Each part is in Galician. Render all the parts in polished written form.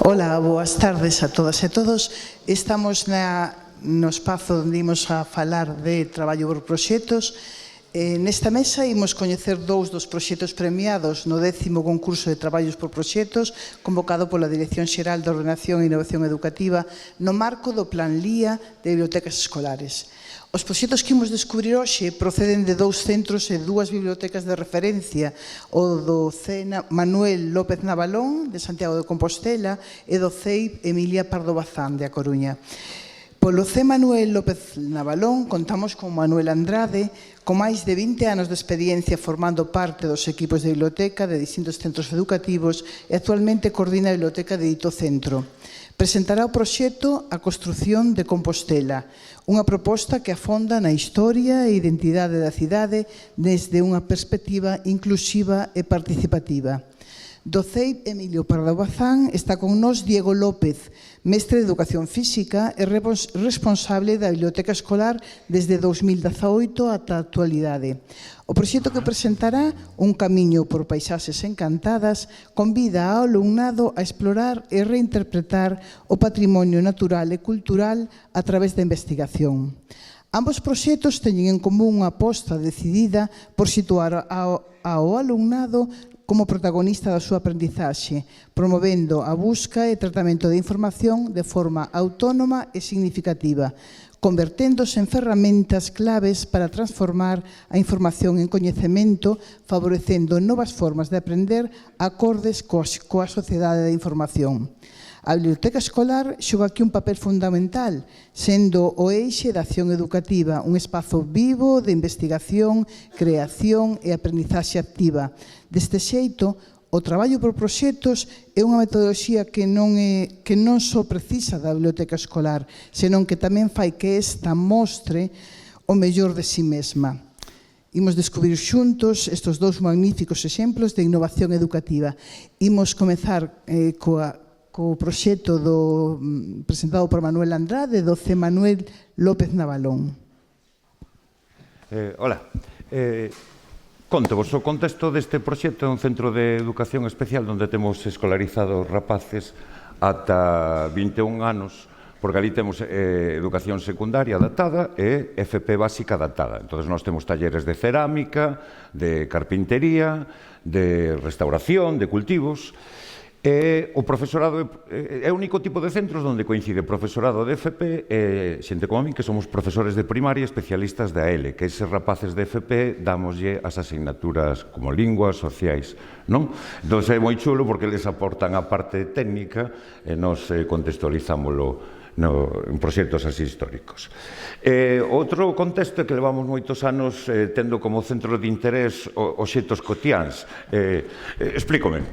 Ola, boas tardes a todas e todos. Estamos no espazo onde imos a falar de traballo por proxectos. Nesta mesa imos coñecer dous dos proxectos premiados no 10º concurso de traballos por proxectos convocado pola Dirección Xeral de Ordenación e Innovación Educativa no marco do Plan LIA de Bibliotecas Escolares. Os proxectos que imos descubrir hoxe proceden de dous centros e dúas bibliotecas de referencia, o do CEI Manuel López Navalón, de Santiago de Compostela, e do CEI Emilia Pardo Bazán, de A Coruña. Polo CEI Manuel López Navalón contamos con Manuel Andrade, con máis de 20 anos de experiencia formando parte dos equipos de biblioteca de distintos centros educativos e actualmente coordina a biblioteca de dito centro. Presentará o proxecto A Construción de Compostela, unha proposta que afonda na historia e identidade da cidade desde unha perspectiva inclusiva e participativa. Do CEI Emilio Pardo Bazán está con nós Diego López, mestre de Educación Física e responsable da Biblioteca Escolar desde 2018 ata a actualidade. O proxecto que presentará, Un camiño por paisaxes encantadas, convida ao alumnado a explorar e reinterpretar o patrimonio natural e cultural a través da investigación. Ambos proxectos teñen en común unha aposta decidida por situar ao alumnado como protagonista da súa aprendizaxe, promovendo a busca e tratamento de información de forma autónoma e significativa, converténdose en ferramentas claves para transformar a información en coñecemento, favorecendo novas formas de aprender acordes coa sociedade da información. A Biblioteca Escolar xoga aquí un papel fundamental, sendo o eixe da acción educativa, un espazo vivo de investigación, creación e aprendizaxe activa. Deste xeito, o traballo por proxectos é unha metodoloxía que non só precisa da Biblioteca Escolar, senón que tamén fai que esta mostre o mellor de si mesma. Imos descubrir xuntos estes dous magníficos exemplos de innovación educativa. Imos comezar co proxecto presentado por Manuel Andrade, do CEI Manuel López Navalón. Hola. Contevos, o contexto deste proxecto é un centro de educación especial onde temos escolarizados rapaces ata 21 anos, porque ali temos educación secundaria adaptada e FP básica adaptada. Entón, nós temos talleres de cerámica, de carpintería, de restauración, de cultivos. O profesorado é o único tipo de centros onde coincide profesorado de FP e xente como a min, que somos profesores de primaria especialistas da ELE, que eses rapaces de FP damoslle as asignaturas como linguas, sociais, non? Entón é moi chulo porque eles aportan a parte técnica e nos contextualizámoslo en proxectos así históricos. Outro contexto é que levamos moitos anos tendo como centro de interés obxectos cotiáns. Explícome.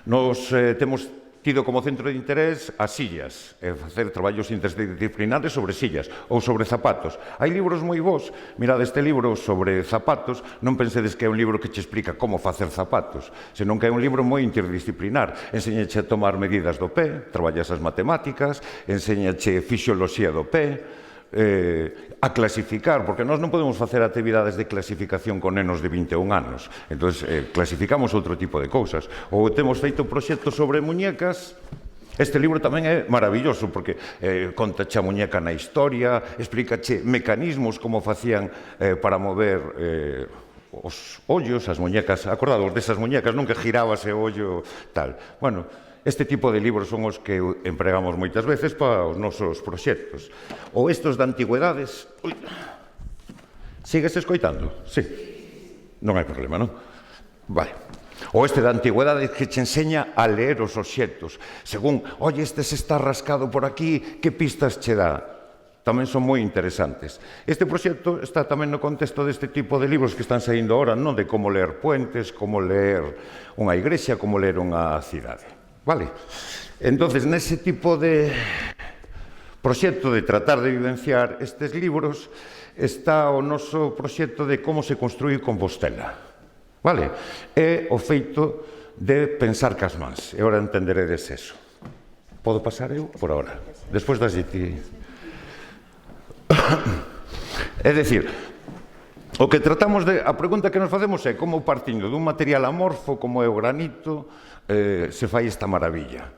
Nos temos tido como centro de interés as sillas, facer traballos interdisciplinares sobre sillas ou sobre zapatos. Hai libros moi bons, mirad este libro sobre zapatos, non pensedes que é un libro que che explica como facer zapatos, senón que é un libro moi interdisciplinar. Enséñache a tomar medidas do pé, traballas as matemáticas, enséñache fisioloxía do pé, a clasificar, porque nós non podemos facer actividades de clasificación con nenos de 21 anos. Entón, clasificamos outro tipo de cousas. Ou temos feito proxectos sobre muñecas. Este libro tamén é maravilloso, porque contache a muñeca na historia, explícache mecanismos como facían para mover os ollos, as muñecas. Acordados desas muñecas, non que girabase o ollo, tal. Bueno, este tipo de libros son os que empregamos moitas veces para os nosos proxectos. Ou estes de antigüedades. Sigues escoitando? Sí. Non hai problema, non? Vale. Ou este de antigüedades que che enseña a ler os obxectos. Según, oye, este se está rascado por aquí, que pistas che dá? Tamén son moi interesantes. Este proxecto está tamén no contexto deste tipo de libros que están saindo ahora, non? De como ler puentes, como ler unha igrexa, como ler unha cidade. Vale? Entonces, nese tipo de proxecto de tratar de vivenciar estes libros está o noso proxecto de como se construí Compostela. Vale? É o feito de pensar cas mans. E agora entenderedes eso. Podo pasar eu por ahora? Despois das ti. É dicir, o que tratamos de... A pregunta que nos facemos é como partindo dun material amorfo como é o granito se fai esta maravilla.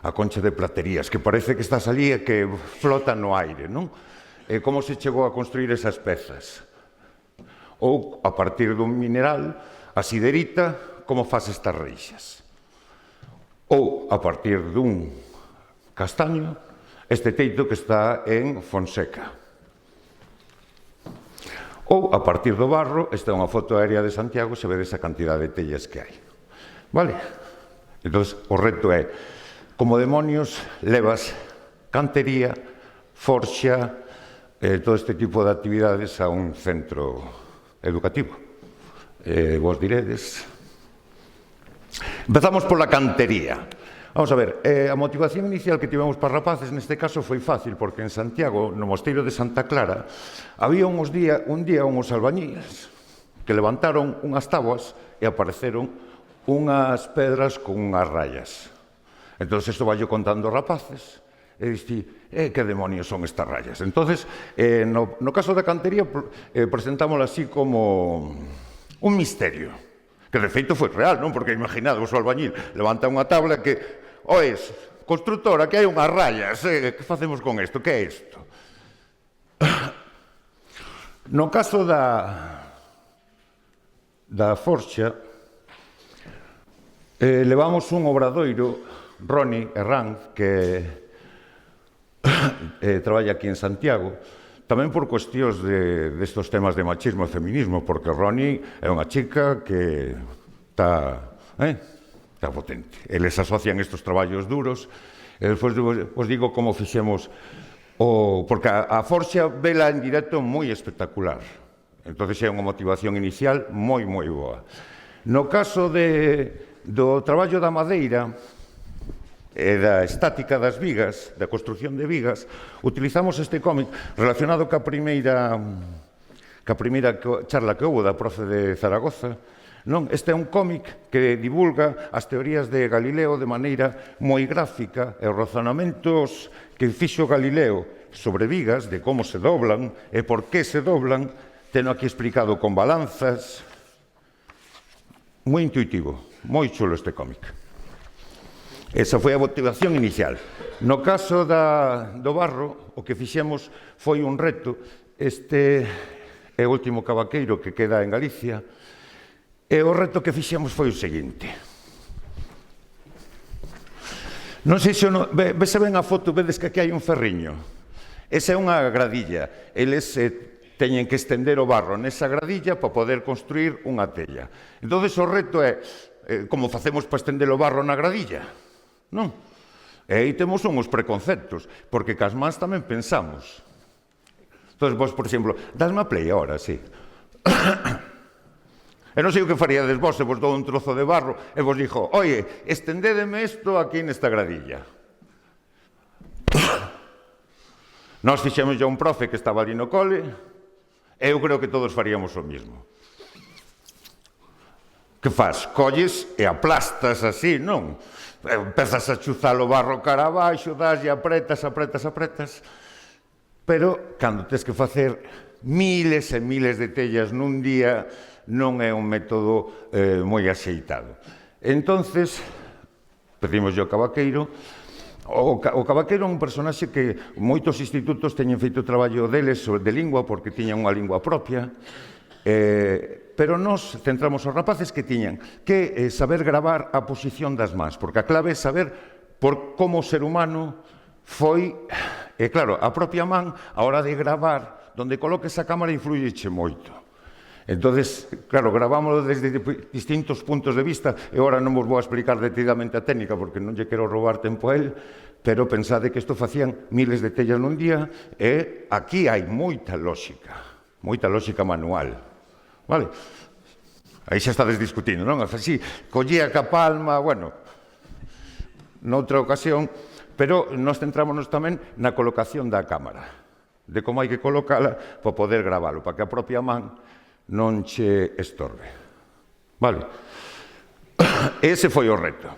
a concha de platerías, que parece que estás ali e que flota no aire, non? Como se chegou a construir esas pezas? Ou, a partir dun mineral, a siderita, como faz estas reixas? Ou, a partir dun castaño, este teito que está en Fonseca. Ou, a partir do barro, esta é unha foto aérea de Santiago, se vedes a cantidade de tellas que hai. Vale? Entón, o reto é, como demonios, levas cantería, forxa, todo este tipo de actividades a un centro educativo. Vos diredes. Empezamos pola cantería. Vamos a ver, a motivación inicial que tivemos para rapaces neste caso foi fácil, porque en Santiago, no mosteiro de Santa Clara, había un día uns albañíes que levantaron unhas tabuas e apareceron unhas pedras con unhas rayas. Entón, isto vai contando rapaces, e dixi, que demonios son estas rayas? Entón, no caso da cantería, presentámoslo así como un misterio, que de feito foi real, non? Porque imaginadvos o albañil levanta unha tabla que, oes, constructora, que hai unhas rayas, que facemos con isto? Que é isto? No caso da forxa, levamos un obradoiro, Roni Herranz, que traballa aquí en Santiago, tamén por cuestións destos temas de machismo e feminismo, porque Roni é unha chica que está potente. Eles asocian estes traballos duros, e despois vos digo como fixemos, porque a forxa vela en directo moi espectacular. Entón, é unha motivación inicial moi, moi boa. No caso do traballo da madeira e da estática das vigas, da construción de vigas, utilizamos este cómic relacionado ca primeira charla que houve da profe de Zaragoza. Este é un cómic que divulga as teorías de Galileo de maneira moi gráfica e os razonamentos que fixo Galileo sobre vigas, de como se doblan e por que se doblan, teno aquí explicado con balanzas. Moi intuitivo, moi chulo este cómic. Esa foi a motivación inicial. No caso do barro, o que fixemos foi un reto. Este é o último cavaqueiro que queda en Galicia. E o reto que fixemos foi o seguinte. Non sei se vese ben a foto, vedes que aquí hai un ferriño. Esa é unha gradilla. Eles teñen que estender o barro nesa gradilla para poder construir unha tella. Entón, o reto é como facemos para estender o barro na gradilla. Non? E aí temos uns preconceptos, porque cas mans tamén pensamos. Entón, vos, por exemplo, dasme a play ahora, sí. E non sei o que faríades vos se vos dou un trozo de barro e vos dixo, oye, estendédeme isto aquí nesta gradilla. Nós fixemos xa un profe que estaba ali no cole e eu creo que todos faríamos o mismo. Que faz? Colles e aplastas así, non? Empezas a chuzar o barro cara abaixo, das e apretas, pero cando tens que facer miles e miles de tellas nun día, non é un método moi axeitado. Entonces, pedimos ao cavaqueiro. O cavaqueiro é un personaxe que moitos institutos teñen feito traballo deles de lingua, porque tiñan unha lingua propia, pero nos centramos os rapaces que tiñan que saber gravar a posición das mans, porque a clave é saber por como o ser humano foi, e claro, a propia man, a hora de gravar, donde coloques a cámara influyeche moito. Entón, claro, gravámoslo desde distintos puntos de vista e agora non vos vou a explicar detidamente a técnica porque non lle quero roubar tempo a él, pero pensade que isto facían miles de tellas nun día e aquí hai moita lógica manual. Vale? Aí xa estades discutindo, non? Así, collía ca palma, bueno, noutra ocasión, pero nos centrámonos tamén na colocación da cámara, de como hai que colocala para poder gravalo, para que a propia man non che estorbe. Vale? Ese foi o reto.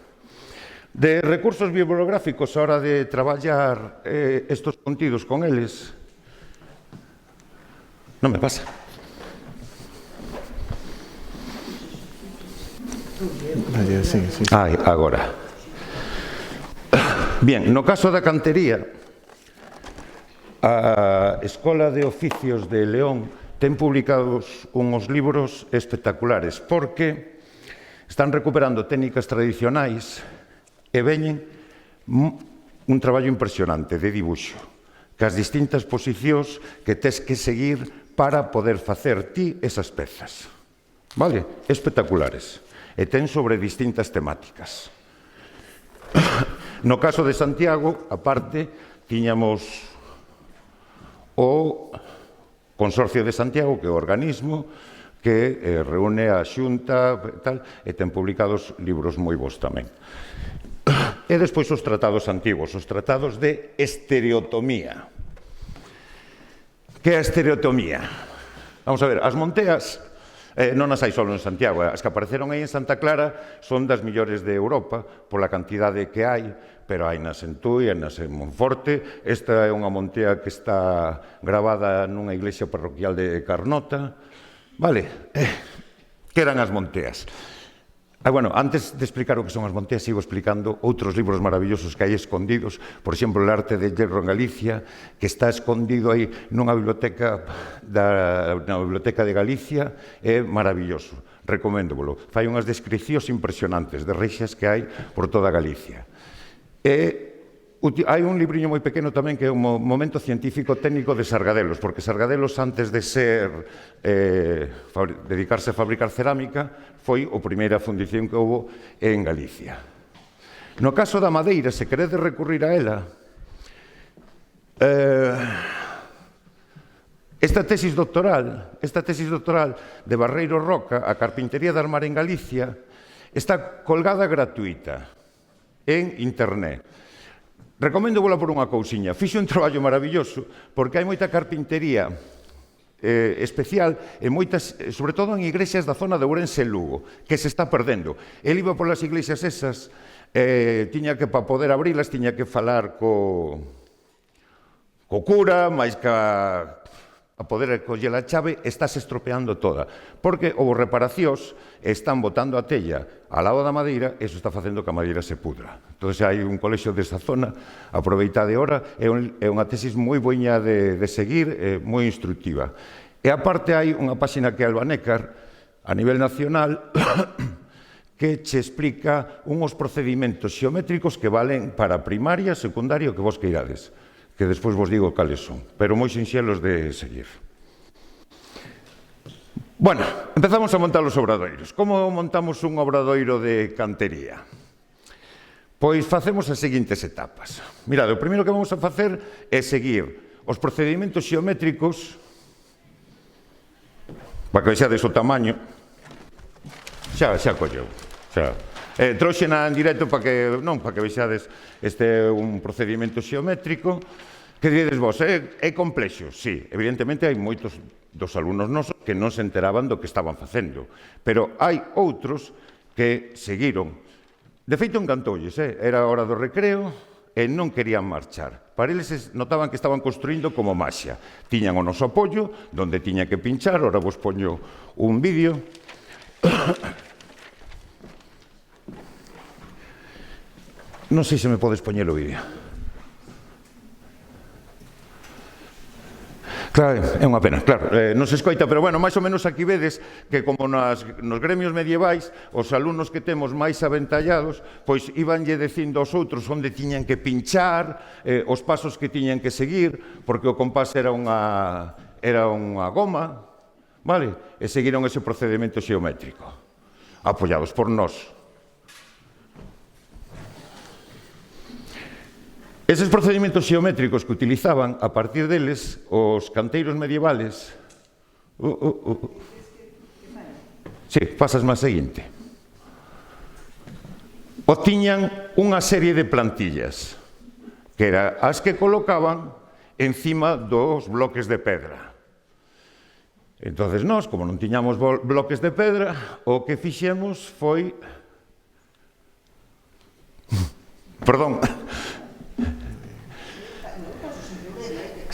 De recursos bibliográficos, a hora de traballar estos contidos con eles, non me pasa. Agora. Bien, no caso da cantería, a Escola de Oficios de León ten publicados uns libros espectaculares porque están recuperando técnicas tradicionais e veñen un traballo impresionante de dibuixo, que as distintas posicións que tes que seguir para poder facer ti esas pezas. Vale? Espectaculares. E ten sobre distintas temáticas. No caso de Santiago, aparte, tiñamos o Consorcio de Santiago, que é o organismo que reúne a Xunta e ten publicados libros moi bons tamén. E despois os tratados antigos, os tratados de estereotomía. Que é a estereotomía? Vamos a ver, as monteas non as hai só en Santiago, as que apareceron aí en Santa Clara son das millores de Europa pola cantidade que hai, pero hai nas en Tui, nas en Monforte. Esta é unha montea que está gravada nunha iglesia parroquial de Carnota. Vale, que eran as monteas? Bueno, antes de explicar o que son as monteas, sigo explicando outros libros maravillosos que hai escondidos. Por exemplo, o arte de hierro en Galicia, que está escondido aí nunha biblioteca de Galicia, é maravilloso. Recoméndovolo. Fai unhas descricións impresionantes de reixas que hai por toda Galicia. Hai un libriño moi pequeno tamén que é un momento científico técnico de Sargadelos, porque Sargadelos, antes de dedicarse a fabricar cerámica, foi a primeira fundición que houve en Galicia. No caso da madeira, se queredes recurrir a ela, esta tesis doctoral de Barreiro Roca, a carpintería de armar en Galicia, está colgada gratuita en internet. Recomendo vola por unha cousiña. Fixe un traballo maravilloso porque hai moita carpintería especial, sobre todo en iglesias da zona de Ourense e Lugo, que se está perdendo. El iba polas iglesias esas, tiña que, para poder abrilas, tiña que falar co cura, máis que a poder coller a chave, estás estropeando toda. Porque houve reparacións, están botando a tella ao lado da madeira, e iso está facendo que a madeira se pudra. Entón, hai un colexio desta zona, aproveitade ora, é unha tesis moi boa de seguir, moi instructiva. E aparte hai unha páxina que é Albanécar, a nivel nacional, que che explica uns procedimentos xeométricos que valen para primaria, secundaria, o que vos queirades, que despois vos digo cales son, pero moi sinxelos de seguir. Bueno, empezamos a montar os obradoiros. Como montamos un obradoiro de cantería? Pois facemos as seguintes etapas. Mirade, o primeiro que vamos a facer é seguir os procedimentos xeométricos, para que vexades o tamaño. Xa colleu. Trouxena en directo para que vexades este un procedimento xeométrico. Que diredes vos, é complexo? Sí, evidentemente hai moitos dos alumnos nosos que non se enteraban do que estaban facendo, pero hai outros que seguiron. De feito, encantoulles, era a hora do recreo e non querían marchar. Para eles notaban que estaban construindo como maxia. Tiñan o noso apoio, donde tiña que pinchar, ora vos poño un vídeo. Non sei se me podes poñer o vídeo. Claro, é unha pena, claro, non se escoita, pero bueno, máis ou menos aquí vedes que como nos gremios medievais, os alumnos que temos máis aventallados, pois ibanlle dicindo aos outros onde tiñan que pinchar, os pasos que tiñan que seguir, porque o compás era unha goma, vale? E seguiron ese procedimento xeométrico, apoiados por nós. Eses procedimentos xeométricos que utilizaban, a partir deles, os canteiros medievales... Sí, pasas máis seguinte. Obtiñan unha serie de plantillas, que eran as que colocaban encima dos bloques de pedra. Entón, nós, como non tiñamos bloques de pedra, o que fixemos foi... Perdón...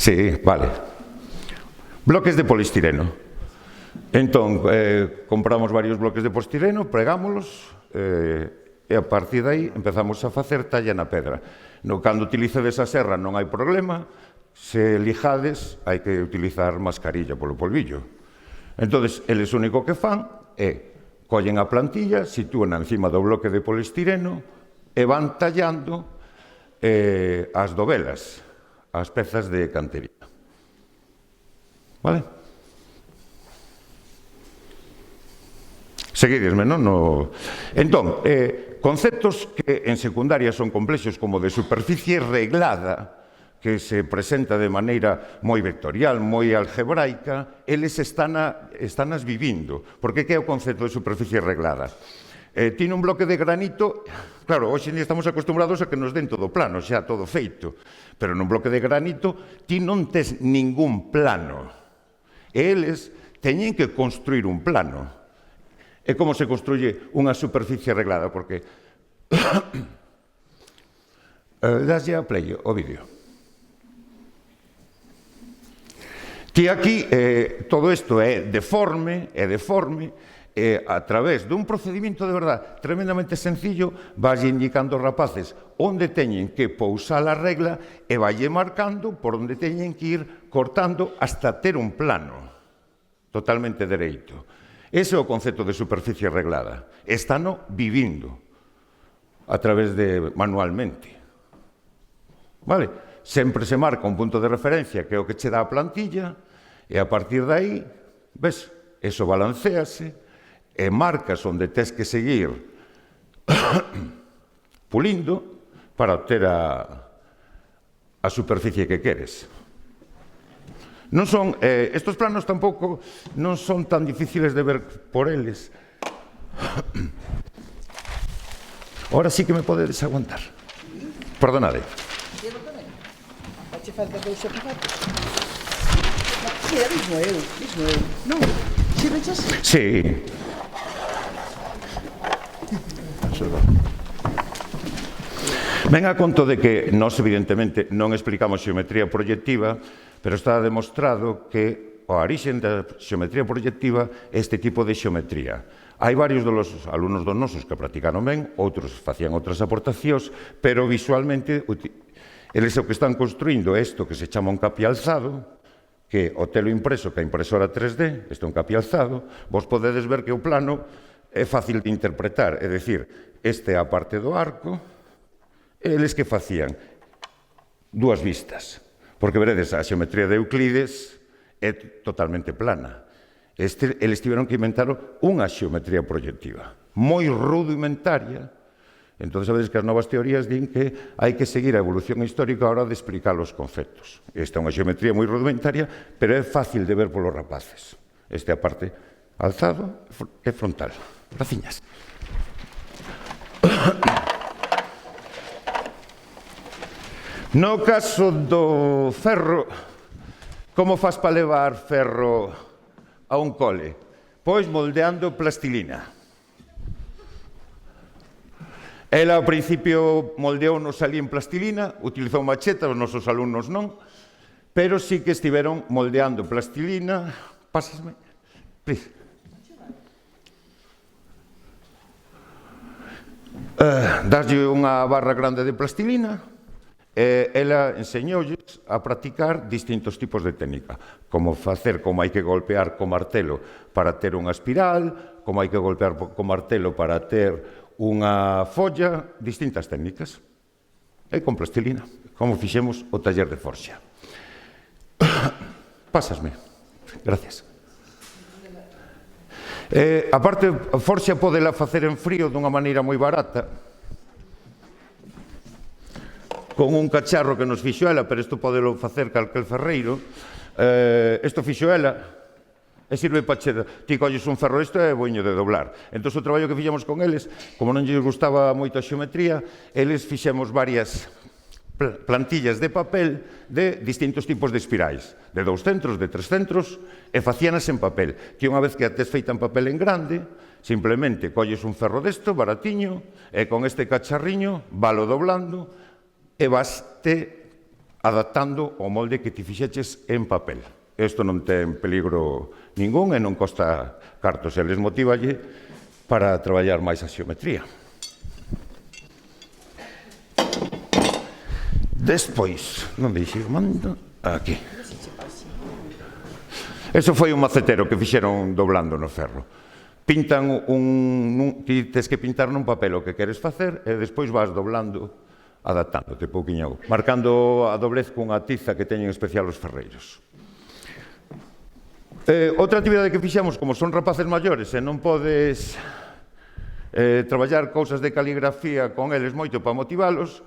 Sí, vale. Bloques de polistireno. Entón, compramos varios bloques de polistireno, pregámolos, e e a partir de aí empezamos a facer talla na pedra. Cando utilizades a serra non hai problema, se lijades hai que utilizar mascarilla polo polvillo. Entón, eles o único que fan é collen a plantilla, sitúan encima do bloque de poliestireno e van tallando as dovelas, as pezas de cantería. Vale? Seguidesme, non? Entón, conceptos que en secundaria son complexos como de superficie reglada, que se presenta de maneira moi vectorial, moi algebraica, eles estanas vivindo. Porque que é o concepto de superficie reglada? Tiene un bloque de granito, claro, hoxe en día estamos acostumbrados a que nos den todo plano, xa todo feito, pero nun bloque de granito ti non tes ningún plano. E eles teñen que construir un plano. É como se construye unha superficie reglada, porque daslle a play o vídeo. Ti aquí, todo isto é deforme, a través dun procedimento de verdad tremendamente sencillo, vas indicando aos rapaces onde teñen que pousar a regla e valle marcando por onde teñen que ir cortando hasta ter un plano totalmente dereito. Ese é o concepto de superficie reglada. Estano vivindo a través de manualmente. Vale? Sempre se marca un punto de referencia que é o que che dá a plantilla e a partir de aí, ves, eso balancease e marcas onde tes que seguir pulindo para obter a superficie que queres. Non son, estos planos tampouco non son tan difíciles de ver por eles. Ahora sí que me podedes aguantar. Perdonade. Che falta dous zapatos? Si, é mismo eu. Non, si vechas? Sí. Ven a conto de que nós, evidentemente, non explicamos xeometría proyectiva, pero está demostrado que a origen da xeometría proyectiva é este tipo de xeometría. Hai varios dos alumnos dos nosos que practicaron ben, outros facían outras aportacións, pero visualmente eles o que están construindo isto que se chama un capi alzado, que o telo impreso, que a impresora 3D, isto é un capi alzado, vos podedes ver que o plano é fácil de interpretar, é dicir, este é a parte do arco, eles que facían dúas vistas, porque veredes, a xeometría de Euclides é totalmente plana. Eles tiveron que inventar unha xeometría proyectiva, moi rudimentaria. Entón, sabedes que as novas teorías din que hai que seguir a evolución histórica a hora de explicar os conceptos. Esta é unha xeometría moi rudimentaria, pero é fácil de ver polos rapaces. Esta é a parte alzado e frontal. Graciñas. No caso do ferro, como faz para levar ferro a un cole? Pois moldeando plastilina. Ela, ao principio, moldeounos ali en plastilina, utilizou macheta, os nosos alumnos non, pero sí que estiveron moldeando plastilina. Pásasme, please. Daslle unha barra grande de plastilina, e ela enseñoulles a practicar distintos tipos de técnica, como hai que golpear co martelo para ter unha espiral, como hai que golpear co martelo para ter unha folla, distintas técnicas. E con plastilina, como fixemos o taller de forxa. Pásasme. Gracias. A parte, a forxa podela facer en frío dunha maneira moi barata, con un cacharro que nos fixo ela, pero isto podelo facer calquel ferreiro. Isto fixo ela, e sirve para che... Ti colles un ferro isto e boiño de doblar. Entón, o traballo que fixemos con eles, como non lles gustaba moito a xeometría, eles fixemos varias plantillas de papel de distintos tipos de espirais, de 2 centros, de 3 centros, e facíanas en papel. Ti unha vez que a tes feita en papel en grande, simplemente colles un ferro desto, baratiño, e con este cacharriño valo doblando e vaste adaptando o molde que ti fixeches en papel. Isto non ten peligro ningún e non costa cartos, e les motívalle para traballar máis a xeometría. Despois, non deixei o mando, aquí. Eso foi un macetero que fixeron doblando no ferro. Pintan ti tes que pintar nun papel o que queres facer e despois vas doblando, adaptándote pouquiño, marcando a doblez cunha tiza que teñen especial os ferreiros. Outra actividade que fixemos, como son rapaces maiores e non podes traballar cousas de caligrafía con eles moito para motivalos,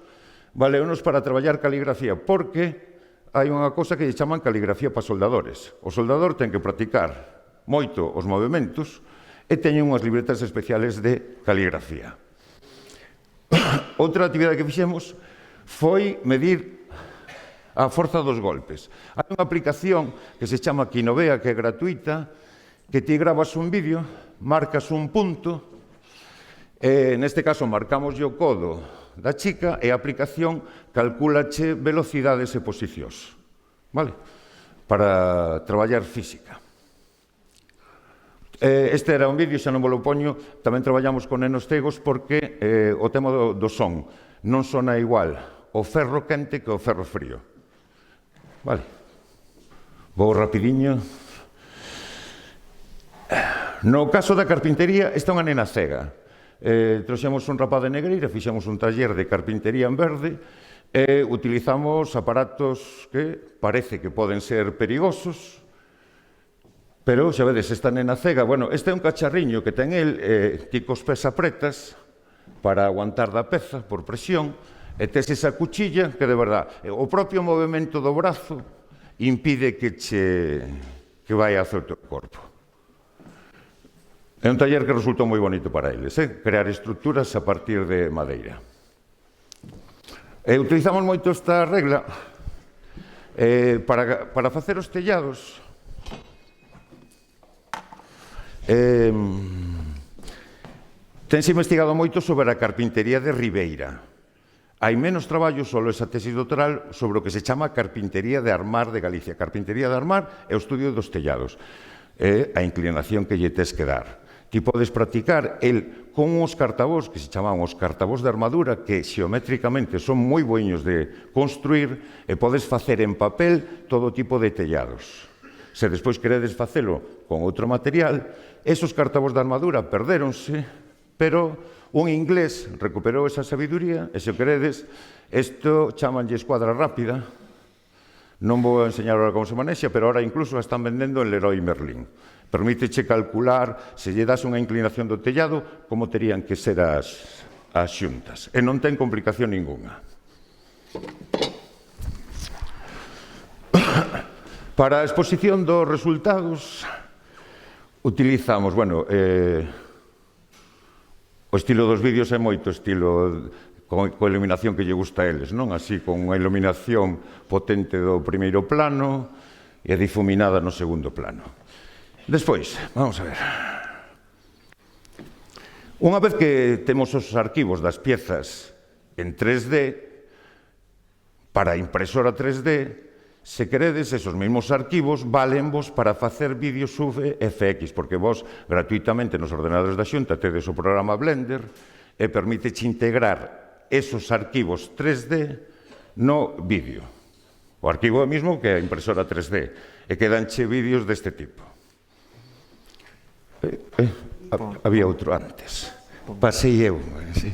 valeunos para traballar caligrafía, porque hai unha cousa que lle chaman caligrafía para soldadores. O soldador ten que practicar moito os movimentos e teñen unhas libretas especiales de caligrafía. Outra actividade que fixemos foi medir a forza dos golpes. Hai unha aplicación que se chama Quinovea, que é gratuita, que ti grabas un vídeo, marcas un punto, neste caso marcamos o codo da chica e a aplicación calculache velocidades e posicións, vale? Para traballar física. Este era un vídeo, xa non vos lo poño, tamén traballamos con nenos cegos porque o tema do son non sona igual o ferro quente que o ferro frío. Vale. Vou rapidiño. No caso da carpintería, esta é unha nena cega. Trouxemos un rapaz de Negreira, fixemos un taller de carpintería en verde e utilizamos aparatos que parece que poden ser perigosos, pero, xa vedes, esta nena cega, bueno, este é un cacharriño que ten el, ti cos pés apretas para aguantar da peza por presión, e tes esa cuchilla que, de verdad, o propio movimento do brazo impide que vai hacia o teu corpo. É un taller que resultou moi bonito para eles, crear estruturas a partir de madeira. Utilizamos moito esta regla para facer os tellados. Tense investigado moito sobre a carpintería de Ribeira. Hai menos traballo, solo esa tesis doutoral, sobre o que se chama carpintería de Armar de Galicia. Carpintería de Armar é o estudio dos tellados, é a inclinación que lle tes que dar. Ti podes practicar el con uns cartabós que se chaman os cartabós de armadura, que xeométricamente son moi boiños de construir, e podes facer en papel todo tipo de tellados. Se despois queredes facelo con outro material, esos cartabós de armadura perdéronse, pero un inglés recuperou esa sabiduría, e se o queredes, isto chamanlle escuadra rápida. Non vou enseñar agora como se manexa, pero ahora incluso a están vendendo en Leroy Merlin. Permíteche calcular, se lle das unha inclinación do tellado, como terían que ser as xuntas. E non ten complicación ninguna. Para a exposición dos resultados, utilizamos, bueno, o estilo dos vídeos é moito estilo coa iluminación que lle gusta a eles, non? Así, con unha iluminación potente do primeiro plano e difuminada no segundo plano. Despois, vamos a ver. Unha vez que temos os arquivos das piezas en 3D, para a impresora 3D, se queredes, esos mesmos arquivos valenvos para facer vídeos VFX, porque vos, gratuitamente, nos ordenadores da Xunta, tedes o programa Blender e permíteche integrar esos arquivos 3D no vídeo. O arquivo é o mesmo que a impresora 3D, e quedanche vídeos deste tipo. Había outro antes. Pasei eu, sí.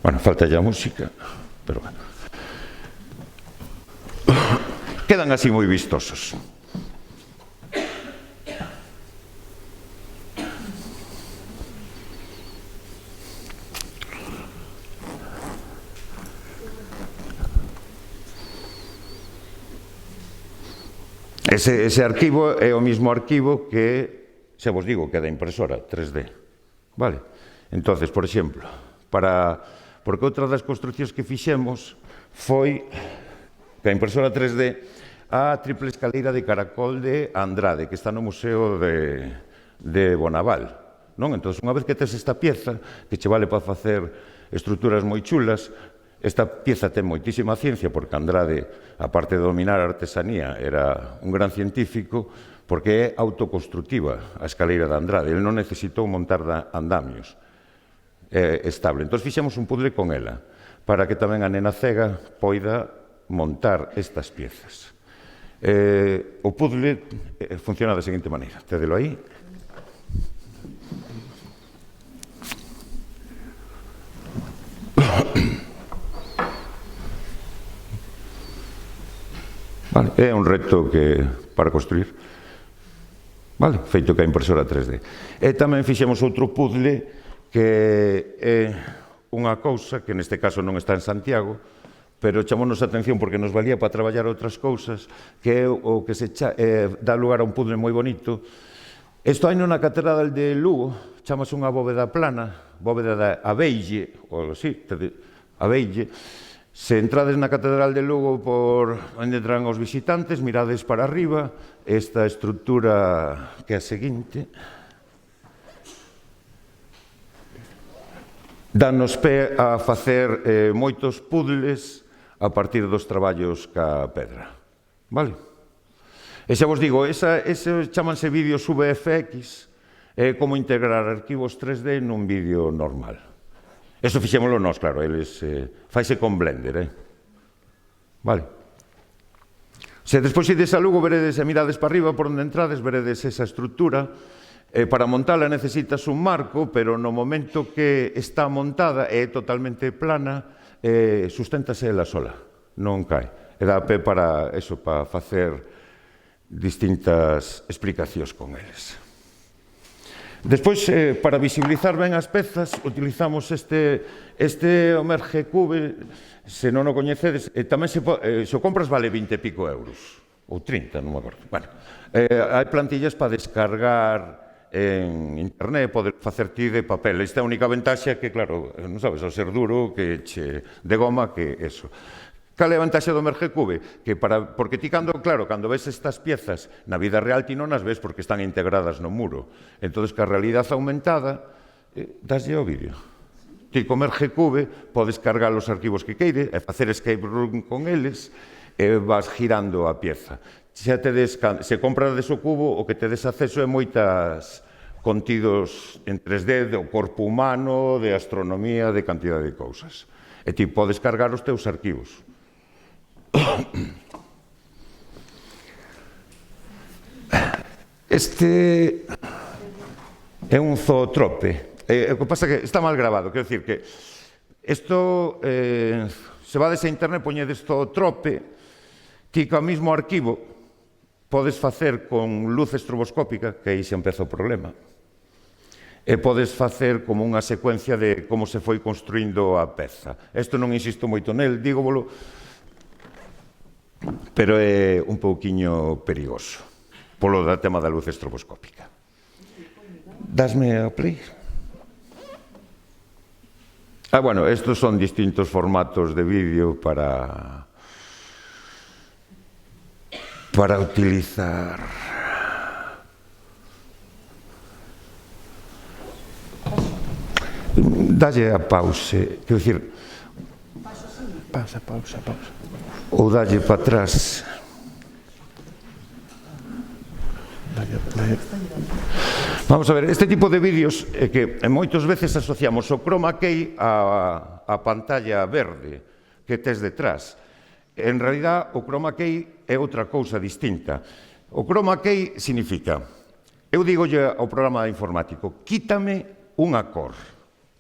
Bueno, falta ya música, pero bueno. Quedan así moi vistosos. Ese arquivo é o mismo arquivo que, xa vos digo, que é da impresora 3D. Vale? Entonces, por exemplo, porque outra das construccións que fixemos foi que a impresora 3D a triple escaleira de caracol de Andrade, que está no Museo de Bonaval. Entón, unha vez que tes esta pieza, que che vale para facer estruturas moi chulas, esta pieza ten moitísima ciencia, porque Andrade, aparte de dominar a artesanía, era un gran científico, porque é autoconstructiva a escaleira de Andrade. Ele non necesitou montar andamios. estable. Entón fixemos un puzzle con ela, para que tamén a nena cega poida montar estas piezas. O puzzle funciona da seguinte maneira. Tédelo aí. Vale, é un reto para construir. Vale, feito que a impresora 3D. E tamén fixemos outro puzzle que é unha cousa que neste caso non está en Santiago, pero chamounos a atención porque nos valía para traballar outras cousas, que é o que dá lugar a un puzzle moi bonito. Isto hai na Catedral de Lugo, chamase unha bóveda plana, bóveda da Abeille, ou así, Abeille. Se entrades na Catedral de Lugo por onde entran os visitantes, mirades para arriba, esta estrutura que é a seguinte, danos pé a facer moitos puzzles a partir dos traballos ca pedra. Vale? E xa vos digo, ese chamanse vídeos VFX, é como integrar arquivos 3D nun vídeo normal. Eso fixémolo nós, claro, eles faise con Blender, Vale. Se despois ides a Lugo, veredes e mirades para arriba por onde entrades, veredes esa estrutura. Para montala necesitas un marco, pero no momento que está montada é totalmente plana, susténtase ela sola, non cae. E dá pé para eso, para facer distintas explicacións con eles. Despois, para visibilizar ben as pezas, utilizamos este Omerge Cube, se non o coñecedes, tamén se o compras vale 20 e pico euros, ou 30, non me acordo. Bueno, hai plantillas para descargar en internet, poder facer ti de papel. Esta é a única ventaxa que, claro, non sabes, ao ser duro, que che de goma, que eso. Cal é a vantaxe do Omerge Cube? Porque ti, cando ves estas piezas, na vida real ti non as ves porque están integradas no muro. Entón, que a realidade aumentada, daslle ao vídeo. Ti co Omerge Cube podes cargar os arquivos que queire e facer escape room con eles e vas girando a pieza. Se compras o cubo, o que tedes acceso é moitas contidos en 3D do corpo humano, de astronomía, de cantidad de cousas. E ti podes cargar os teus arquivos. Este é un zootrope. O que pasa é que está mal grabado, quero dicir que isto, se vades a internet, poñedes zootrope, ti co mesmo arquivo podes facer con luz estroboscópica, que aí xa empeza o problema, e podes facer como unha secuencia de como se foi construindo a peza. Isto non insisto moito nel, dígovolo, pero é un pouquiño perigoso, polo tema da luz estroboscópica. Dasme a play? Bueno, estos son distintos formatos de vídeo para utilizar. Dalle a pause, quero dicir, pausa. Ou dalle para atrás. Vamos a ver, este tipo de vídeos é que moitas veces asociamos o chroma key a pantalla verde que tes detrás. En realidad, o chroma key é outra cousa distinta. O chroma key significa, eu digolle ao programa informático, quítame unha cor.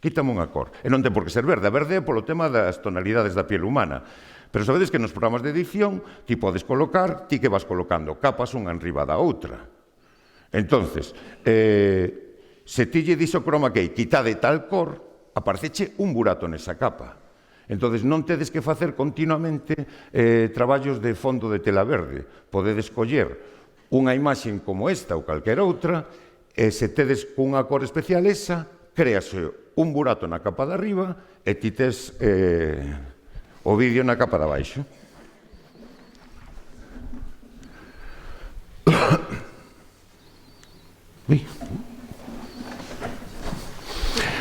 E non ten por que ser verde. A verde é polo tema das tonalidades da piel humana. Pero sabedes que nos programas de edición ti podes colocar, ti que vas colocando capas unha enriba da outra. Entonces, se ti lle dixo chroma key, quitade tal cor, apareceche un burato nesa capa. Entonces, non tedes que facer continuamente traballos de fondo de tela verde. Podedes coller unha imaxe como esta ou calquera outra, e se tedes cunha cor especial esa, créase un burato na capa de arriba e ti tes o vídeo na capa de abaixo.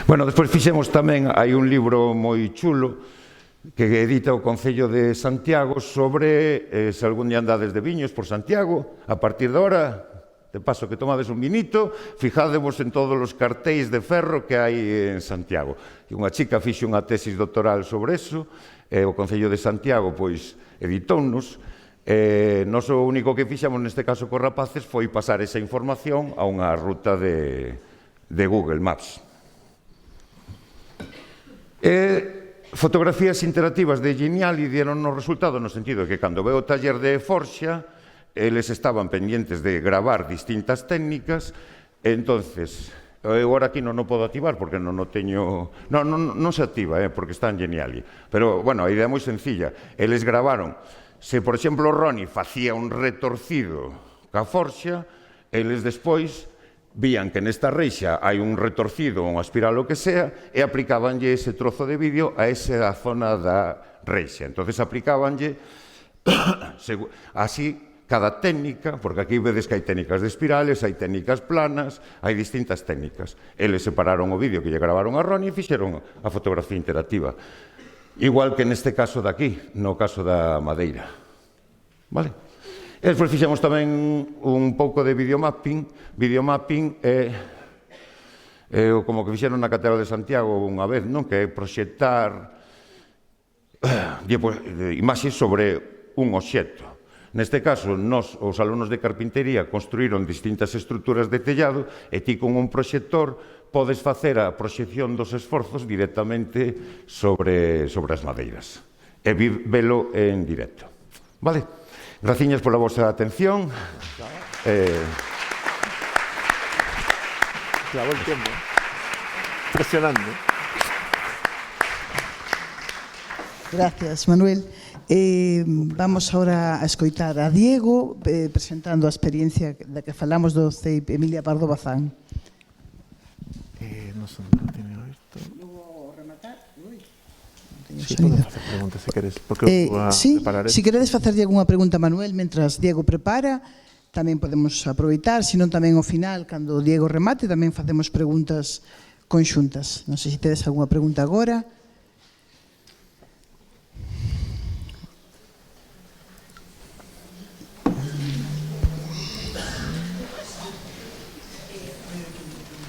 Bueno, despois fixemos tamén, hai un libro moi chulo que edita o Concello de Santiago sobre se algún día andades de viños por Santiago, a partir de ahora De paso que tomades un vinito, fijádevos en todos os cartéis de ferro que hai en Santiago. E unha chica fixe unha tesis doctoral sobre eso, e o Concello de Santiago, pois, editounos. Nos o único que fixamos neste caso cos rapaces foi pasar esa información a unha ruta de Google Maps. Fotografías interactivas de Geniali dieron o resultado no sentido de que cando veo o taller de Forxa, eles estaban pendientes de gravar distintas técnicas, entonces, eu agora aquí non o podo activar porque non o teño... Non se activa, porque está en Geniali. Pero, bueno, a idea é moi sencilla. Eles gravaron, se, por exemplo, Roni facía un retorcido ca Forxa, eles despois vían que nesta reixa hai un retorcido, unha espiral, o que sea, e aplicabanlle ese trozo de vídeo a esa zona da reixa. Entonces aplicabanlle así cada técnica, porque aquí vedes que hai técnicas de espirales, hai técnicas planas, hai distintas técnicas. Eles separaron o vídeo que lle gravaron a Roni e fixeron a fotografía interactiva. Igual que neste caso de aquí, no caso da Madeira. Vale? E despois fixemos tamén un pouco de videomapping. Videomapping é como que fixeron na Catedral de Santiago unha vez, non? Que é proxectar imaxes sobre un obxecto. Neste caso, os alumnos de carpintería construíron distintas estruturas de tellado e ti con un proxector podes facer a proxección dos esforzos directamente sobre as madeiras e velo en directo. Vale? Graciñas pola vosa atención. Clavó el tiempo. Impresionante. Gracias, Manuel. Vamos ahora a escoitar a Diego presentando a experiencia da que falamos do CEIP Emilia Pardo Bazán. No sé, no tiene esto. Sí, podes facer preguntas se queres, porque sí, se queredes facerlle algunha pregunta a Manuel mentras Diego prepara, tamén podemos aproveitar, senón tamén ao final, cando Diego remate, tamén facemos preguntas conxuntas. Non sei se tedes algunha pregunta agora.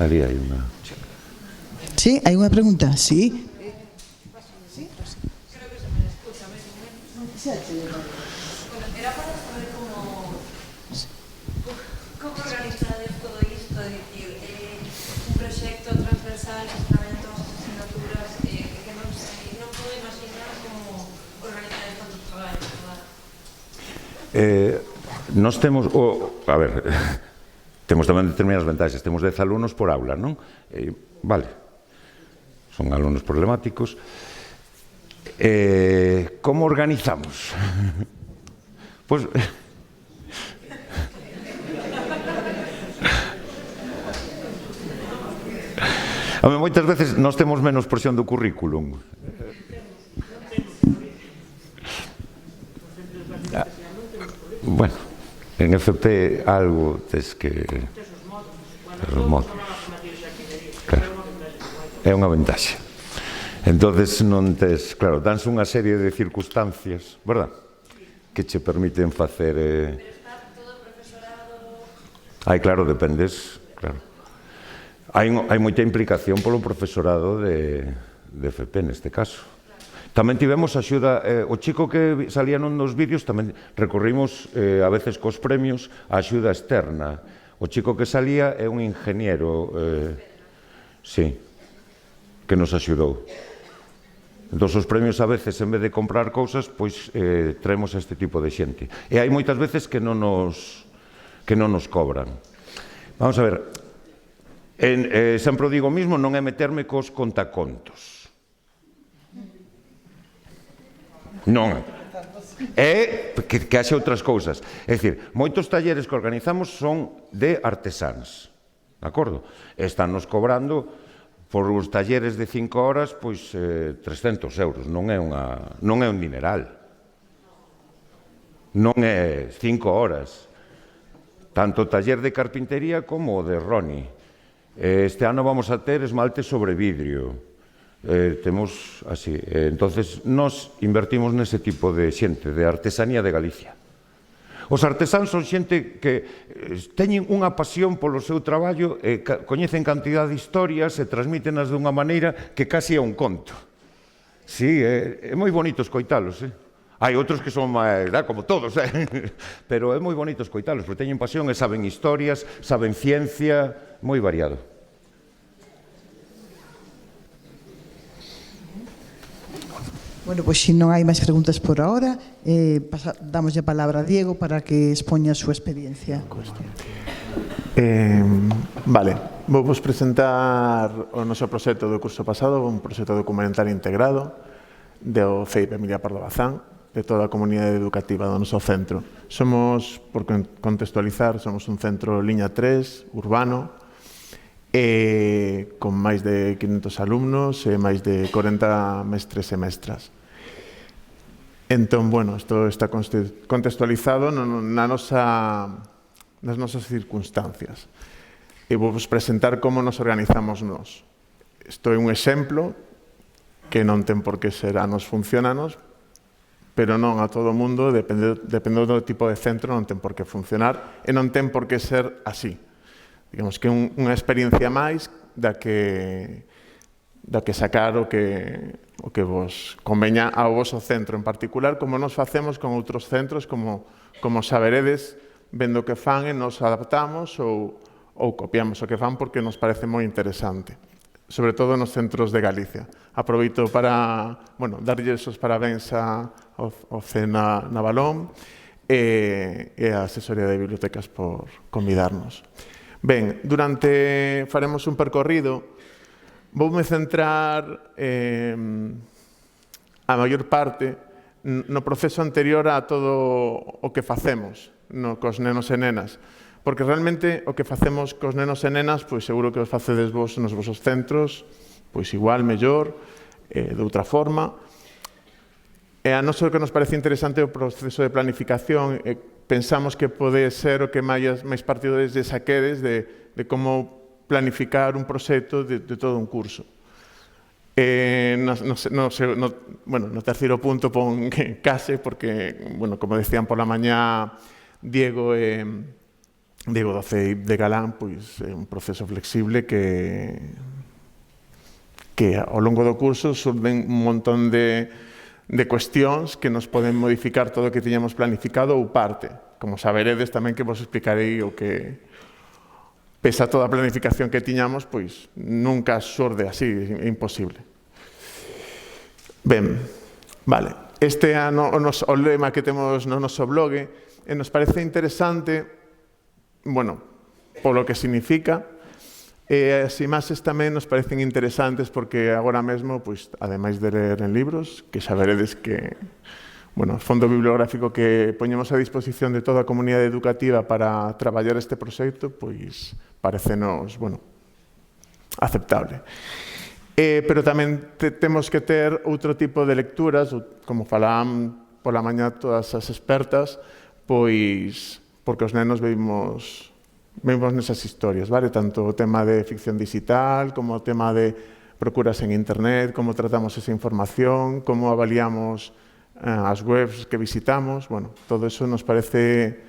Ali hai unha... Sí, hai unha pregunta, sí. Era para saber como organizades todo isto, é dicir, un proxecto transversal, xeramentos, asignaturas, que non podo imaginar como organizades tantos traballos, verdad? Nós temos, a ver, temos tamén determinadas vantaxes, temos 10 alumnos por aula, non? Vale, son alumnos problemáticos. Como organizamos? Pois... moitas veces nós temos menos presión do currículum. Bueno, en FP algo tes que... Os modos. Claro, é unha ventaxa. Entonces non tes, claro, danse unha serie de circunstancias, verdad? Que che permiten facer... Pero está todo profesorado... Ai, claro, dependes, claro. Hai moita implicación polo profesorado de FP neste caso. Tamén tivemos axuda, o chico que salía non nos vídeos, tamén recorrimos a veces cos premios a axuda externa. O chico que salía é un ingeniero, sí, que nos axudou. Entón, os premios a veces, en vez de comprar cousas, pois traemos a este tipo de xente. E hai moitas veces que non nos cobran. Vamos a ver, sempre o digo mismo, non é meterme cos contacontos. Non. É que haxe outras cousas. É dicir, moitos talleres que organizamos son de artesáns. De acordo? Están nos cobrando... Por os talleres de 5 horas, pois 300 euros, non é un dineral. Non é 5 horas. Tanto o taller de carpintería como o de Roni. Este ano vamos a ter esmalte sobre vidrio. Temos así. Entonces, nós invertimos nese tipo de xente, de artesanía de Galicia. Os artesáns son xente que teñen unha pasión polo seu traballo e coñecen cantidad de historias e transmítenas dunha maneira que casi é un conto. Sí, é moi bonito escoitalos, Hai outros que son máis, como todos, pero é moi bonito escoitalos, porque teñen pasión e saben historias, saben ciencia, moi variado. Bueno, pois se non hai máis preguntas por ahora, damoslle a palabra a Diego para que expoña a súa experiencia. Vale, vou vos presentar o noso proxecto do curso pasado, un proxecto documental integrado do CEIP Emilia Pardo Bazán, de toda a comunidade educativa do noso centro. Somos, por contextualizar, somos un centro liña 3, urbano, con máis de 500 alumnos e máis de 40 mestres e mestras. Entón, bueno, isto está contextualizado nas nosas circunstancias. E vou vos presentar como nos organizamos nós. Isto é un exemplo que non ten por que ser a nos funcionanos, pero non a todo o mundo, dependendo do tipo de centro, non ten por que funcionar e non ten por que ser así. Digamos que unha experiencia máis da que sacar o que vos conveña ao voso centro en particular, como nos facemos con outros centros, como saberedes, vendo o que fan e nos adaptamos ou copiamos o que fan porque nos parece moi interesante, sobre todo nos centros de Galicia. Aproveito para darlles os parabéns ao CENA Navalón e a Asesoría de Bibliotecas por convidarnos. Ben, faremos un percorrido. Voume centrar a maior parte no proceso anterior a todo o que facemos cos nenos e nenas, porque realmente o que facemos cos nenos e nenas, pois seguro que os facedes vos nos vosos centros, pois igual, mellor, de outra forma. E a nós o que nos parece interesante o proceso de planificación, pensamos que pode ser o que máis partido desde saquedes de como planificar un proxecto de todo un curso. No terceiro punto pon case, porque, como decían pola mañá Diego do CEIP de Galán, pois é un proceso flexible que ao longo do curso surden un montón de cuestións que nos poden modificar todo o que tiñamos planificado ou parte. Como saberedes tamén que vos explicarei o que pese a toda a planificación que tiñamos, pois nunca xorde así, é imposible. Ben, vale. Este é o lema que temos no noso blog e nos parece interesante, polo que significa, e as imaxes tamén nos parecen interesantes porque agora mesmo, ademais de ler en libros, que xa veredes que o fondo bibliográfico que poñemos a disposición de toda a comunidade educativa para traballar este proxecto, pois parecenos, aceptable. Pero tamén temos que ter outro tipo de lecturas, como falaban pola mañá todas as expertas, pois porque os nenos vemos nesas historias, vale? Tanto o tema de ficción digital, como o tema de procuras en internet, como tratamos esa información, como avaliamos as webs que visitamos, todo eso nos parece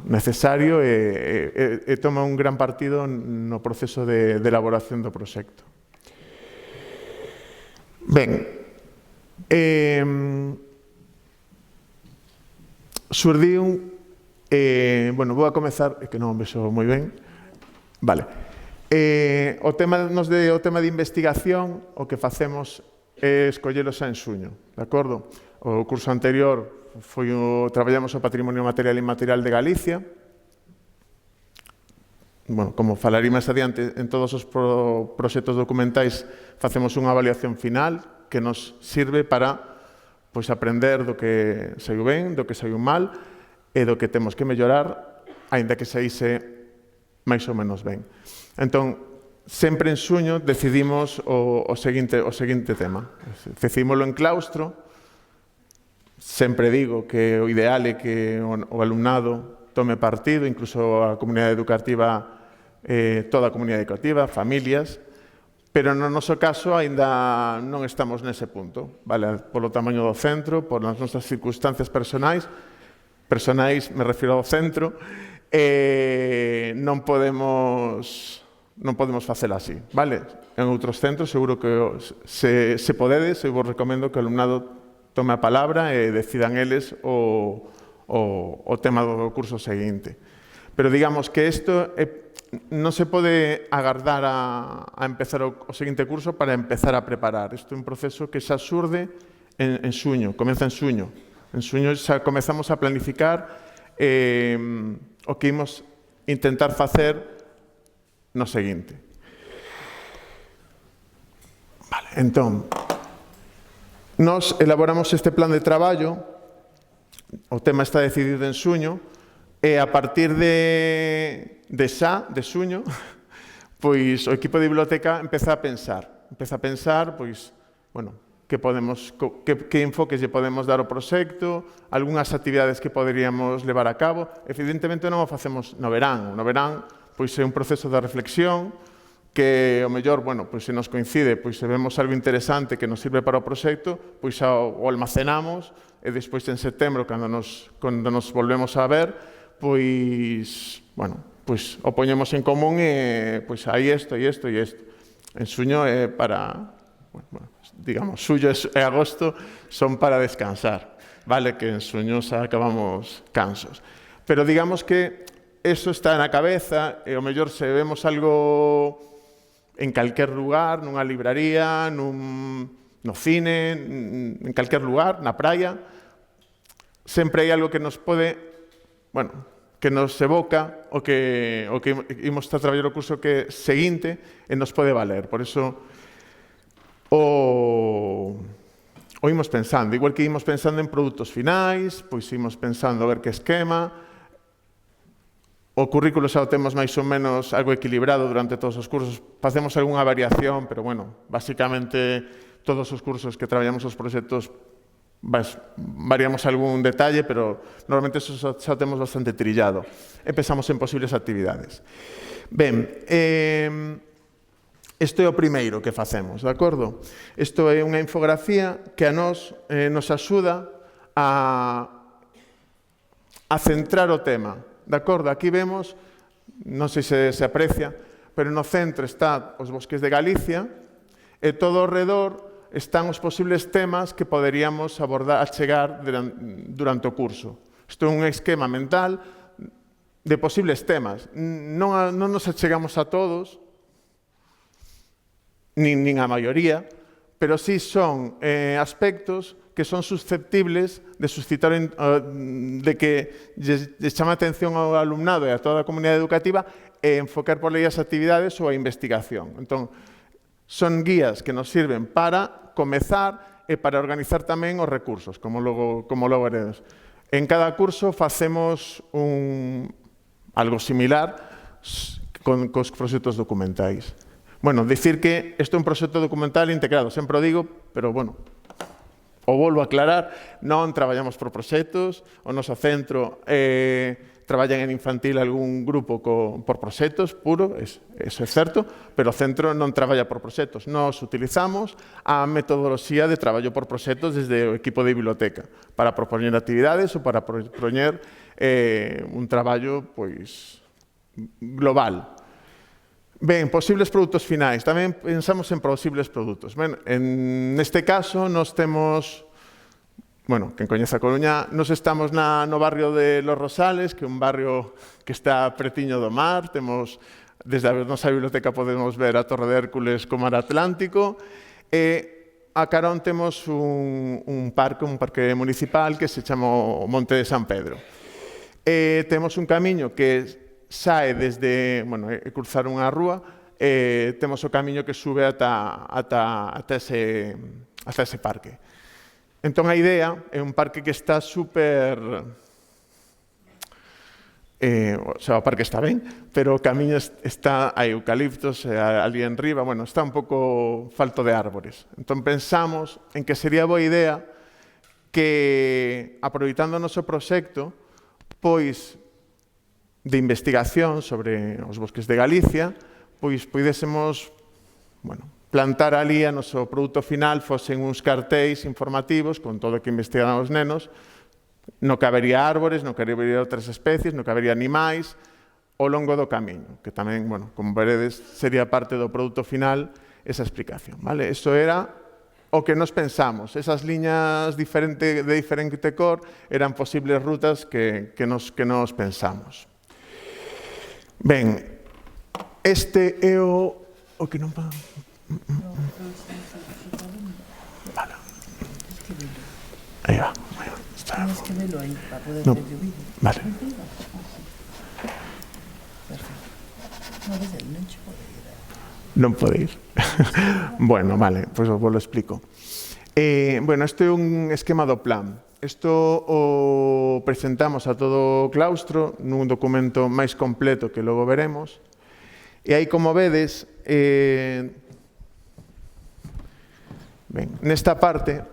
necesario e toma un gran partido no proceso de elaboración do proxecto. Ben, surdiu, vou a comezar, que non vexo moi ben, vale. O tema de investigación, o que facemos é escollelos en xuño, de acordo? O curso anterior traballamos o patrimonio material e inmaterial de Galicia. Como falarei máis adiante, en todos os proxectos documentais facemos unha avaliación final que nos sirve para aprender do que saiu ben, do que saiu mal e do que temos que mellorar, aínda que saíse máis ou menos ben. Entón, sempre en xuño decidimos o seguinte tema. Decidímoslo en claustro. Sempre digo que o ideal é que o alumnado tome partido, incluso a comunidade educativa, toda a comunidade educativa, familias, pero no noso caso aínda non estamos nese punto, vale? Polo tamaño do centro, polas nosas circunstancias personais, personais, me refiro ao centro, non podemos facelo así, vale? En outros centros, seguro que se podedes, eu vos recomendo que o alumnado tome a palabra e decidan eles o tema do curso seguinte. Pero digamos que isto non se pode agardar a empezar o seguinte curso para empezar a preparar. Isto é un proceso que xa xurde en xuño, comeza en xuño. En xuño xa comezamos a planificar o que imos intentar facer no seguinte. Vale, entón, nos elaboramos este plan de traballo, o tema está decidido en xuño, e a partir de xuño, pois o equipo de biblioteca empeza a pensar, pois, bueno, que enfoques lle podemos dar ao proxecto, algunhas actividades que poderíamos levar a cabo. Evidentemente non o facemos no verán. No verán, pois é un proceso de reflexión que, ao mellor, bueno, pois se nos coincide, pois se vemos algo interesante que nos sirve para o proxecto, pois o almacenamos e despois en setembro, cando nos volvemos a ver, pois, bueno, pois o poñemos en común e pois hai isto e isto e isto. En xuño é para, bueno, digamos, xullo e agosto son para descansar, vale, que en xuño xa acabamos cansos. Pero digamos que eso está na cabeza e o mellor se vemos algo en calquer lugar, nunha libraría, no cine, en calquer lugar, na praia, sempre hai algo que nos pode, bueno, que nos evoca o que imos a traballar o curso que seguinte e nos pode valer. Por iso, o imos pensando. Igual que imos pensando en produtos finais, pois imos pensando a ver que esquema. O currículo xa o temos máis ou menos algo equilibrado durante todos os cursos. Facemos algunha variación, pero, bueno, basicamente todos os cursos que traballamos os proxectos variamos algún detalle, pero normalmente eso xa temos bastante trillado. E pensamos en posibles actividades. Ben, isto é o primeiro que facemos, de acordo? Isto é unha infografía que a nos axuda a centrar o tema, de acordo? Aquí vemos, non sei se aprecia, pero no centro está os bosques de Galicia e todo ao redor están os posibles temas que poderíamos abordar, achegar durante o curso. Isto é un esquema mental de posibles temas. Non nos achegamos a todos, nin a maioría, pero sí son aspectos que son susceptibles de suscitar, de que lle chama a atención ao alumnado e a toda a comunidade educativa e enfocar por aí as actividades ou a investigación. Entón, son guías que nos sirven para comezar e para organizar tamén os recursos, como logo veremos. En cada curso facemos algo similar cos proxectos documentais. Bueno, dicir que isto é un proxecto documental integrado, sempre o digo, pero, bueno, o volvo a aclarar, non traballamos por proxectos, o noso centro traballan en infantil algún grupo por proxectos puro, eso é certo, pero o centro non traballa por proxectos. Nos utilizamos a metodoloxía de traballo por proxectos desde o equipo de biblioteca para propoñer actividades ou para propoñer un traballo global. Ben, posibles produtos finais. Tamén pensamos en posibles produtos. Neste caso, nos temos, bueno, quen coñece a Coruña, nos estamos no barrio de Los Rosales, que é un barrio que está pretiño do mar. Temos, desde a nosa biblioteca podemos ver a Torre de Hércules co mar Atlántico. E a carón temos un parque municipal que se chama o Monte de San Pedro. E temos un camiño que sae desde, bueno, cruzar unha rúa, temos o camiño que sube ata ese parque. Entón, a idea é un parque que está super... o parque está ben, pero o camiño está a eucaliptos ali en riba, bueno, está un pouco falto de árbores. Entón, pensamos en que sería boa idea que, aproveitando o noso proxecto, pois, de investigación sobre os bosques de Galicia, pois pudésemos, bueno, plantar ali a noso produto final, fosen uns cartéis informativos con todo o que investigan os nenos, Non que habería árbores, non que habería outras especies, non que habería animais ao longo do camiño, que tamén, bueno, como veredes, sería parte do produto final esa explicación, vale? Eso era o que nos pensamos, esas liñas de diferente cor eran posibles rutas que nos pensamos. Ben, este é o que non va... Vale. Aí va. Tienes que verlo aí para poder No. ver o vídeo. Vale. Perfecto. No, desde non che pode ir. Non pode ir. Bueno, vale, pois vos lo explico. Bueno, este é un esquema do plan. Isto o presentamos a todo o claustro nun documento máis completo que logo veremos. E aí, como vedes, ben, nesta parte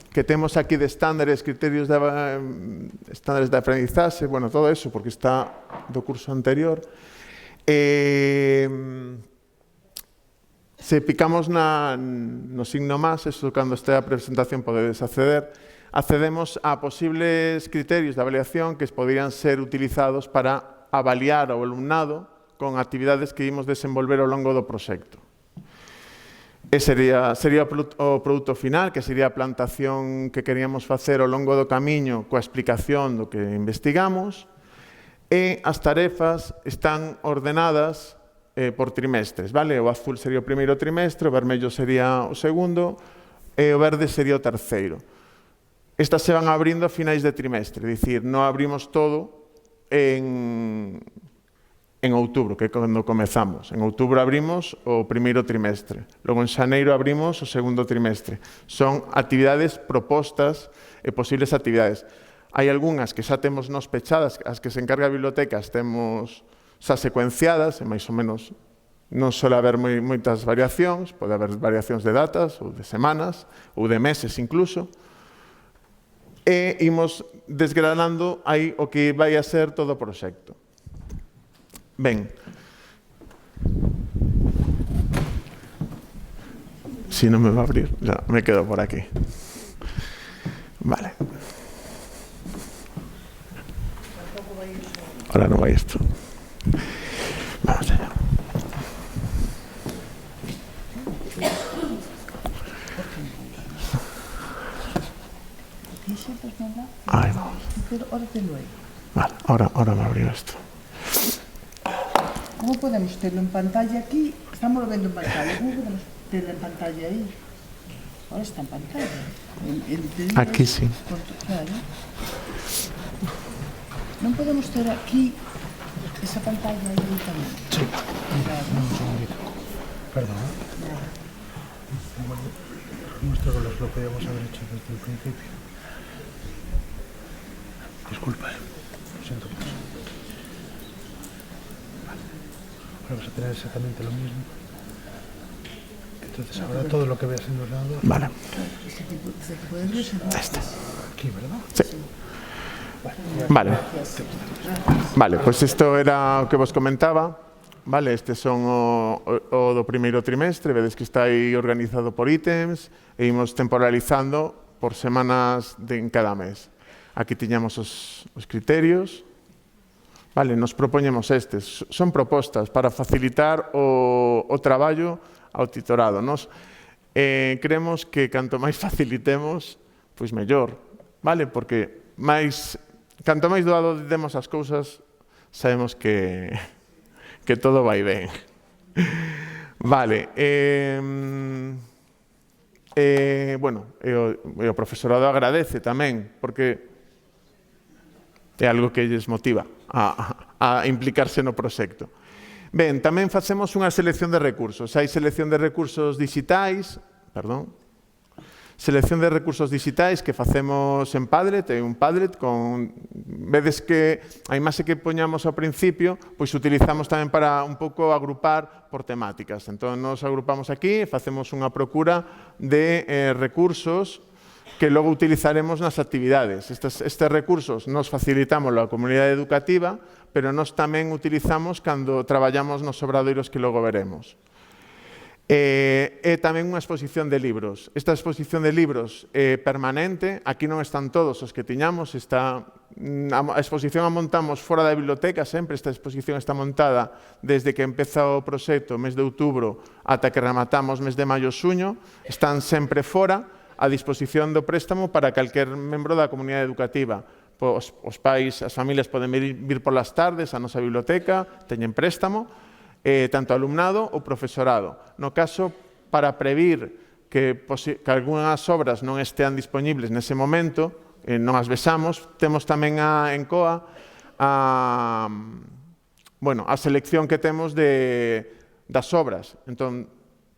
que temos aquí de estándares, criterios de estándares de aprendizaxe, bueno, todo eso, porque está do curso anterior. Se picamos no signo más, eso cando este a presentación podedes acceder, accedemos a posibles criterios de avaliación que poderían ser utilizados para avaliar ao alumnado con actividades que imos desenvolver ao longo do proxecto. E sería o produto final, que sería a plantación que queríamos facer ao longo do camiño coa explicación do que investigamos, e as tarefas están ordenadas por trimestres, vale? O azul sería o primeiro trimestre, o vermello sería o segundo, e o verde sería o terceiro. Estas se van abrindo a finais de trimestre, é dicir, non abrimos todo en outubro, que é cando comezamos. En outubro abrimos o primeiro trimestre. Logo, en xaneiro abrimos o segundo trimestre. Son actividades propostas e posibles actividades. Hai algunhas que xa temos nos pechadas, as que se encarga a biblioteca temos xa secuenciadas, e máis ou menos non suele haber moitas variacións, pode haber variacións de datas, ou de semanas, ou de meses incluso, e imos desgranando aí o que vai a ser todo o proxecto. Ben, si non me va a abrir, ya me quedo por aquí. Vale. Ahora no va esto. Vamos allá. Ahí vamos. Vale, ahora me abrió esto. ¿Cómo podemos tenerlo en pantalla aquí? Estamos lo viendo en pantalla. ¿Cómo podemos tenerlo en pantalla ahí? Ahora está en pantalla. Aquí sí. Claro. ¿No podemos tener aquí esa pantalla ahí también? Sí. Claro. Un segundito. Perdón. Nuestro reloj lo podíamos haber hecho desde el principio. Disculpa, lo siento mucho. Vale. Ahora vas a tener exactamente lo mismo. Entonces ahora todo lo que veas en el ordenador. Vale. Este. Aquí, ¿verdad? Sí. Vale. Vale, pois isto era o que vos comentaba. Vale, estes son o do primeiro trimestre, vedes que está aí organizado por ítems e imos temporalizando por semanas en cada mes. Aquí tiñamos os criterios. Vale, nos propoñemos estes. Son propostas para facilitar o traballo ao titorado. Nos creemos que canto máis facilitemos, pois mellor. Vale, porque canto máis doado demos as cousas, sabemos que todo vai ben. Vale. Bueno, o profesorado agradece tamén, porque é algo que lles motiva a implicarse no proxecto. Ben, tamén facemos unha selección de recursos. Hai selección de recursos digitais, selección de recursos digitais que facemos en Padlet, é un Padlet con... Vedes que a imaxe que poñamos ao principio, pois utilizamos tamén para un pouco agrupar por temáticas. Entón, nos agrupamos aquí e facemos unha procura de recursos que logo utilizaremos nas actividades. Estes recursos nos facilitamos a comunidade educativa, pero nos tamén utilizamos cando traballamos nos obradoiros que logo veremos. E tamén unha exposición de libros. Esta exposición de libros é permanente, aquí non están todos os que tiñamos, a exposición a montamos fora da biblioteca sempre, esta exposición está montada desde que empeza o proxecto, mes de outubro, ata que rematamos mes de maio xuño, están sempre fora, a disposición do préstamo para calquer membro da comunidade educativa. Os pais, as familias poden vir polas tardes á nosa biblioteca, teñen préstamo, tanto alumnado ou profesorado. No caso, para previr que algunhas obras non estean disponibles nese momento, non as vexamos, temos tamén en COA a selección que temos das obras. Entón,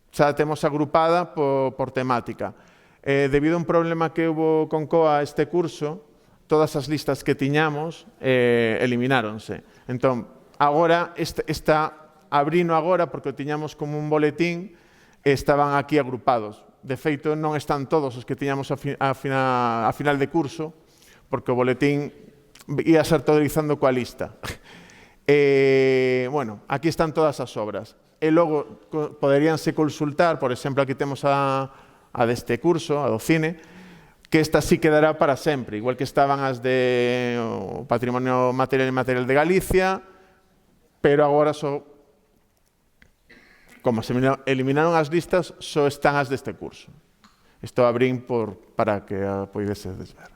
xa temos agrupada por temática. Debido a un problema que hubo con COA este curso, todas as listas que tiñamos elimináronse. Entón, agora, abrino agora, porque o tiñamos como un boletín, estaban aquí agrupados. De feito, non están todos os que tiñamos a final de curso, porque o boletín ia ser actualizando coa lista. Aquí están todas as obras. E logo poderíanse consultar, por exemplo, aquí temos a deste curso, a do cine, que esta sí quedará para sempre, igual que estaban as de Patrimonio Material e Inmaterial de Galicia, pero agora como se eliminaron as listas, só están as deste curso. Isto abrín para que a poidesedes ver.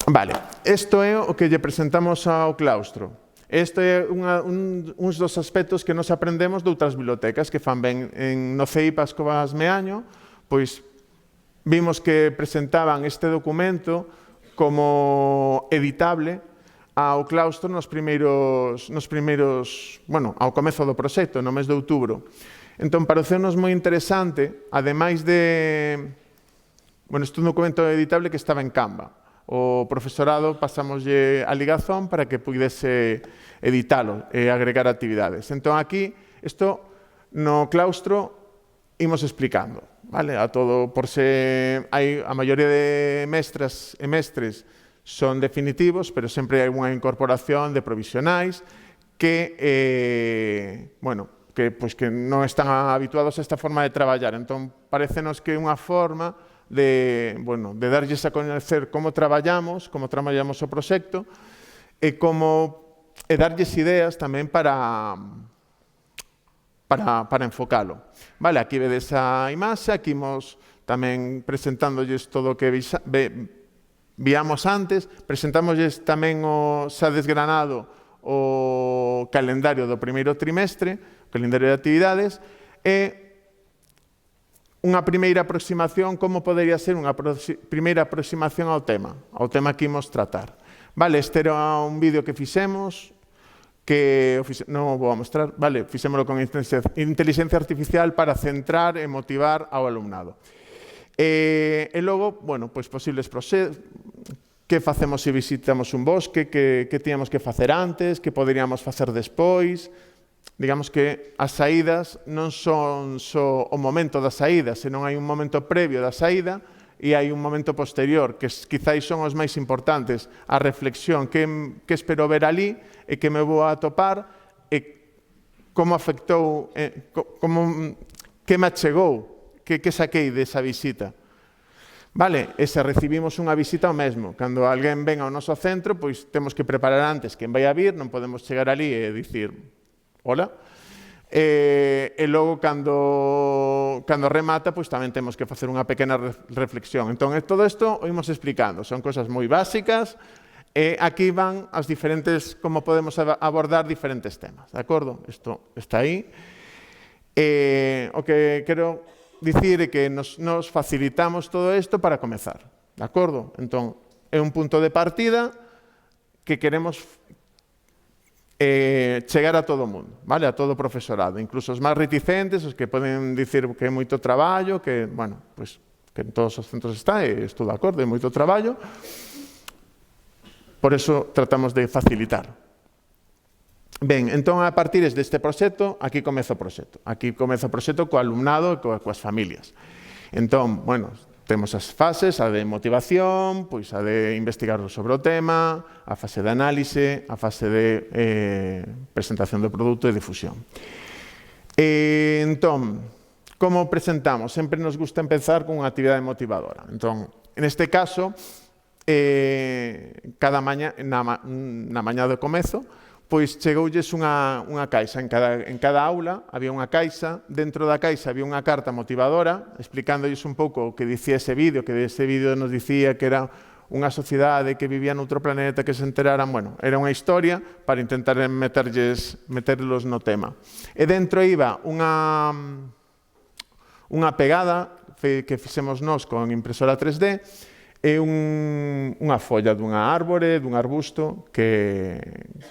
Vale, isto é o que lle presentamos ao claustro. Isto é uns dos aspectos que nos aprendemos de outras bibliotecas que fan ben no CEIP Ascobas Meaño, pois vimos que presentaban este documento como editable ao claustro ao comezo do proxecto, no mes de outubro. Entón, pareceu-nos moi interesante, ademais de... Este é un documento editable que estaba en Canva. O profesorado pasamoslle a ligazón para que puidese editalo e agregar actividades. Entón, aquí, isto no claustro imos explicando, vale? A todo, por se hai a maioría de mestras e mestres son definitivos, pero sempre hai unha incorporación de provisionais que non están habituados a esta forma de traballar. Entón, parécenos que é unha forma de darlles a coñecer como traballamos o proxecto e darlles ideas tamén para enfocalo. Vale, aquí vedes a imaxe, aquí imos tamén presentándolles todo o que víamos antes, presentámosles tamén xa desgranado o calendario do primeiro trimestre, o calendario de actividades, e unha primeira aproximación, como podería ser unha primeira aproximación ao tema que imos tratar. Vale, este era un vídeo que fixemos, non o vou mostrar, vale, fixémolo con inteligencia artificial para centrar e motivar ao alumnado. E logo, posibles procesos, que facemos se visitamos un bosque, que tiñamos que facer antes, que poderíamos facer despois. Digamos que as saídas non son só o momento da saída, senón hai un momento previo da saída e hai un momento posterior, que quizáis son os máis importantes, a reflexión, que espero ver ali e que me vou a atopar e como afectou, que me achegou, que saquei desa visita. Vale, e se recibimos unha visita ao mesmo. Cando alguén ven ao noso centro, pois temos que preparar antes quen vai a vir, non podemos chegar ali e dicir hola. E logo, cando remata, pois tamén temos que facer unha pequena reflexión. Entón, todo isto o imos explicando. Son cosas moi básicas e aquí van as diferentes, como podemos abordar diferentes temas. De acordo? Isto está aí. O que quero dicir que nos facilitamos todo isto para comezar, de acordo? Entón, é un punto de partida que queremos chegar a todo o mundo, vale? A todo o profesorado, incluso os máis reticentes, os que poden dicir que é moito traballo, que, que en todos os centros está, e estou de acordo, é moito traballo, por eso tratamos de facilitar. Ben, entón, a partir deste proxecto, aquí comeza o proxecto. Aquí comeza o proxecto co alumnado e coas familias. Entón, temos as fases, a de motivación, pois a de investigar sobre o tema, a fase de análise, a fase de presentación do produto e difusión. Entón, como presentamos? Sempre nos gusta empezar con unha actividade motivadora. Entón, neste caso, cada mañá, na mañá do comezo, pois chegoulles unha caixa. En cada aula había unha caixa, dentro da caixa había unha carta motivadora, explicándolles un pouco o que dicía ese vídeo, que ese vídeo nos dicía que era unha sociedade que vivía noutro planeta, que se enteraran, bueno, era unha historia para intentar meterlos no tema. E dentro iba unha pegada que fixemos nós con impresora 3D, e unha folla dunha árbore, dun arbusto que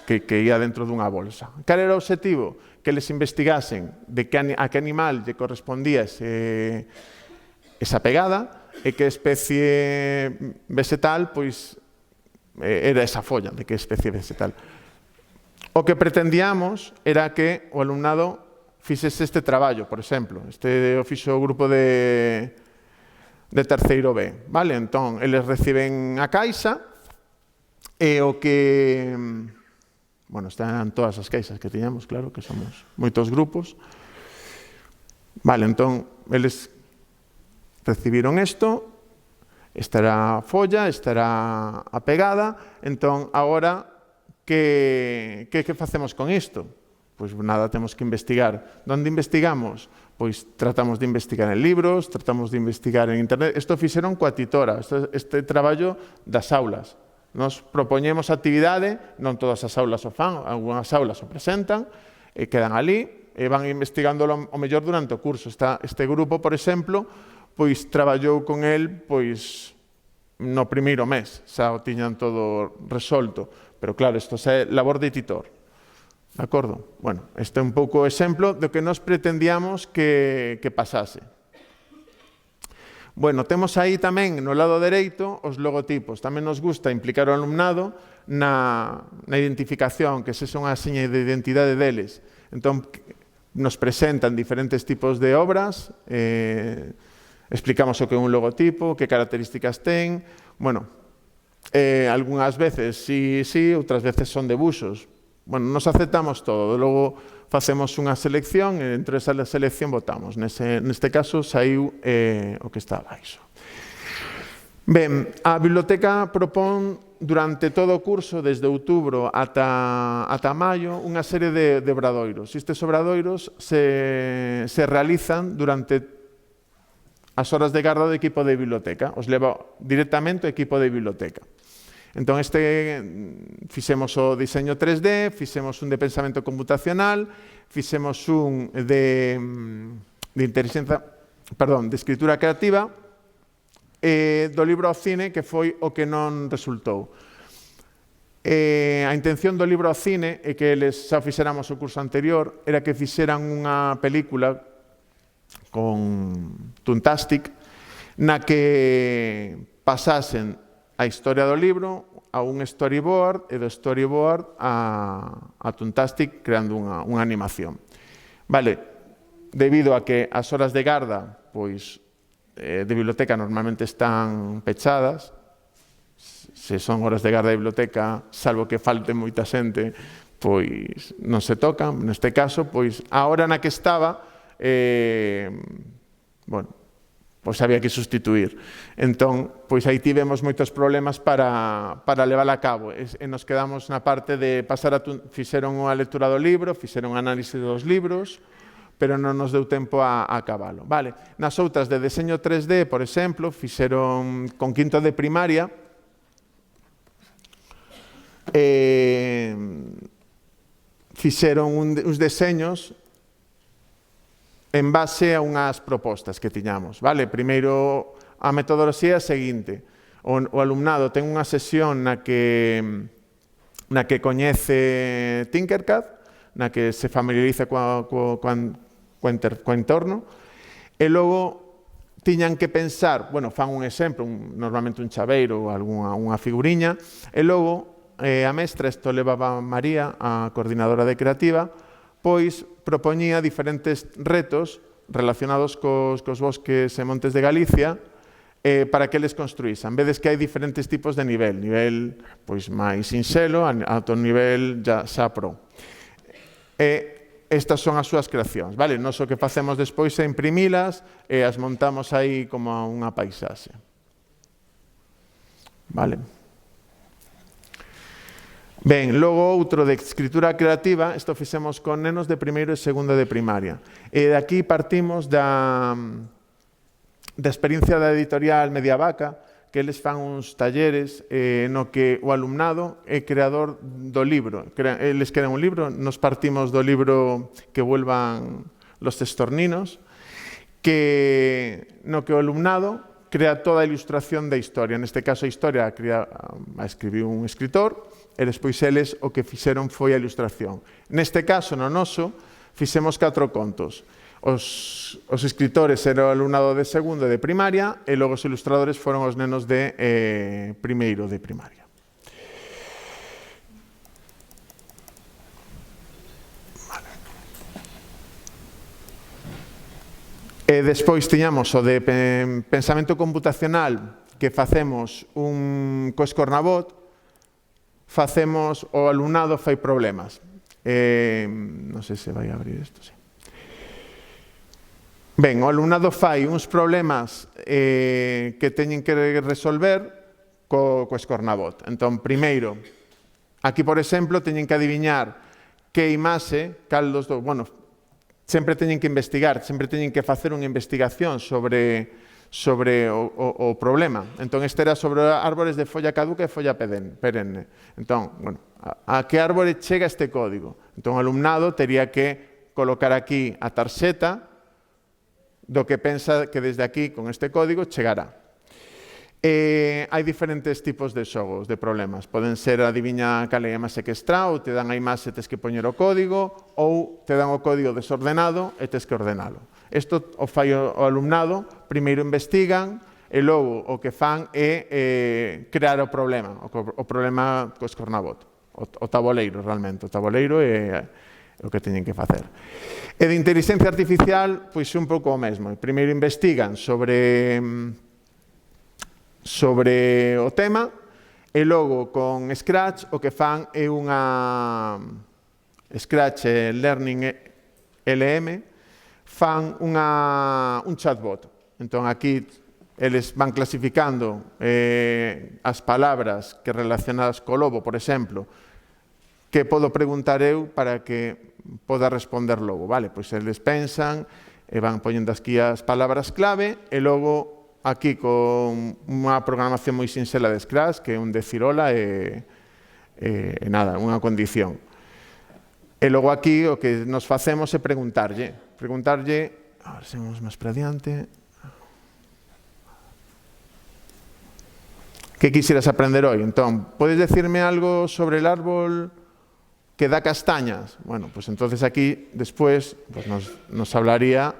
ia dentro dunha bolsa. Cal era o obxectivo? Que les investigasen de a que animal lle correspondía esa pegada e que especie vegetal pois era esa folla, de que especie vegetal. O que pretendíamos era que o alumnado fixese este traballo, por exemplo. Este o fixo o grupo de terceiro B, vale? Entón, eles reciben a caixa e o que... Bueno, están todas as caixas que tiñamos, claro, que somos moitos grupos. Vale, entón, eles recibiron isto, estará a folla, estará a pegada, entón, agora, que facemos con isto? Pois nada, temos que investigar. Donde investigamos? Pois tratamos de investigar en libros, tratamos de investigar en internet. Isto fixeron coa titora, este traballo das aulas. Nos propoñemos actividade, non todas as aulas o fan, algunhas aulas o presentan, e quedan ali, e van investigando o mellor durante o curso. Este grupo, por exemplo, pois traballou con el pois no primeiro mes, xa o tiñan todo resolto. Pero claro, isto é labor de titor. De acordo? Bueno, este é un pouco o exemplo do que nos pretendíamos que pasase. Bueno, temos aí tamén no lado dereito os logotipos. Tamén nos gusta implicar o alumnado na identificación, que esa son a seña de identidade deles. Entón, nos presentan diferentes tipos de obras, explicamos o que é un logotipo, que características ten. Bueno, algunhas veces sí, outras veces son debuxos. Bueno, nos aceptamos todo, logo facemos unha selección e dentro desa selección votamos. Neste caso, saiu o que está abaixo. Ben, a biblioteca propón durante todo o curso, desde outubro ata maio, unha serie de obradoiros. Estes obradoiros se realizan durante as horas de garda do equipo de biblioteca. Os leva directamente ao equipo de biblioteca. Entón, fixemos o diseño 3D, fixemos un de pensamento computacional, fixemos un de escritura creativa, e do libro ao cine, que foi o que non resultou. A intención do libro ao cine, e que eles xa fixéramos o curso anterior, era que fixeran unha película con Toontastic, na que pasasen a historia do libro a un storyboard e do storyboard a Toontastic creando unha animación. Vale, debido a que as horas de garda de biblioteca normalmente están pechadas, se son horas de garda de biblioteca, salvo que falte moita xente, pois non se tocan. Neste caso, pois a hora na que estaba, bueno, pois había que sustituir. Entón, pois aí tivemos moitos problemas para levar a cabo. E nos quedamos na parte de pasar fixeron unha lectura do libro, fixeron análise dos libros, pero non nos deu tempo a acabalo. Vale. Nas outras de deseño 3D, por exemplo, fixeron con quinto de primaria, fixeron uns deseños en base a unhas propostas que tiñamos. Vale? Primeiro, a metodoloxía é a seguinte. O alumnado ten unha sesión na que coñece Tinkercad, na que se familiariza co entorno, e logo tiñan que pensar, bueno, fan un exemplo, normalmente un chaveiro ou unha figuriña, e logo a mestra, isto levaba María, a coordinadora de creativa, pois propoñía diferentes retos relacionados cos bosques e montes de Galicia para que eles construísan. Vedes que hai diferentes tipos de nivel pois máis sinxelo, a outro nivel xa pro. estas son as súas creacións, vale? Nos o que facemos despois é imprimilas e as montamos aí como unha paisaxe. Vale? Ben, logo outro de escritura creativa, isto fixemos con nenos de primeiro e segundo de primaria. E de aquí partimos da experiencia da editorial Mediavaca, que eles fan uns talleres no que o alumnado é creador do libro. Eles crean un libro, nos partimos do libro Que vuelvan los estorninos, no que o alumnado crea toda a ilustración da historia. Neste caso, a historia a escribiu un escritor, e despois eles o que fixeron foi a ilustración. Neste caso, no noso, fixemos 4 contos. Os escritores eran o alumnado de segundo de primaria e logo os ilustradores foron os nenos de primeiro de primaria. Vale. E despois tiñamos o de pensamento computacional, que facemos co Escornabot, facemos o alumnado fai problemas. Non sei se vai abrir isto, sí. Ben, o alumnado fai uns problemas que teñen que resolver co Escornabot. Entón, primeiro, aquí, por exemplo, teñen que adiviñar que imaxe, cal dos dos, bueno, sempre teñen que investigar, sempre teñen que facer unha investigación sobre o problema. Entón, este era sobre árbores de folla caduca e folla perenne. Entón, bueno, a que árbore chega este código? Entón, o alumnado tería que colocar aquí a tarxeta do que pensa que desde aquí, con este código, chegará. Hai diferentes tipos de xogos, de problemas. Poden ser adiviña cal é a imaxe que extra, ou te dan a imaxe e tes que poñer o código, ou te dan o código desordenado e tes que ordenalo. Isto o fai o alumnado, primeiro investigan, e logo o que fan é crear o problema co Escornabot, o taboleiro realmente, o taboleiro é o que teñen que facer. E de inteligencia artificial, pois un pouco o mesmo. Primeiro investigan sobre o tema e logo con Scratch o que fan é unha Scratch Learning LM, fan un chatbot. Entón aquí eles van clasificando as palabras que relacionadas co lobo, por exemplo, que podo preguntar eu para que poda responder logo, vale? Pois eles pensan e van poñendo aquí as palabras clave e logo aquí con unha programación moi sinxela de Scratch, que é un decirola e nada, unha condición. E logo aquí o que nos facemos é preguntarlle, a ver se vamos máis para diante. Que quisieras aprender hoy? Entón, podes decirme algo sobre el árbol que da castañas? Bueno, pues entonces aquí después pues nos hablaría,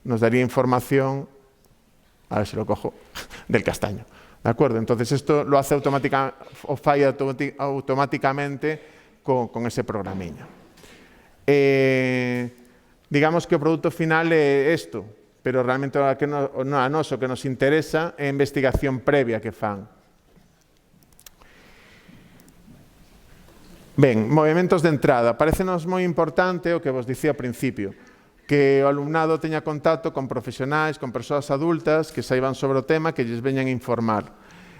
nos daría información, a ver si lo cojo, del castaño. ¿De acuerdo? Entonces esto lo hace automáticamente con ese programiña. Digamos que o produto final é isto, pero realmente a nos o que nos interesa é a investigación previa que fan. Ben, movimentos de entrada. Parécenos moi importante o que vos dicía ao principio, que o alumnado teña contacto con profesionais, con persoas adultas que saiban sobre o tema, que lles veñan a informar.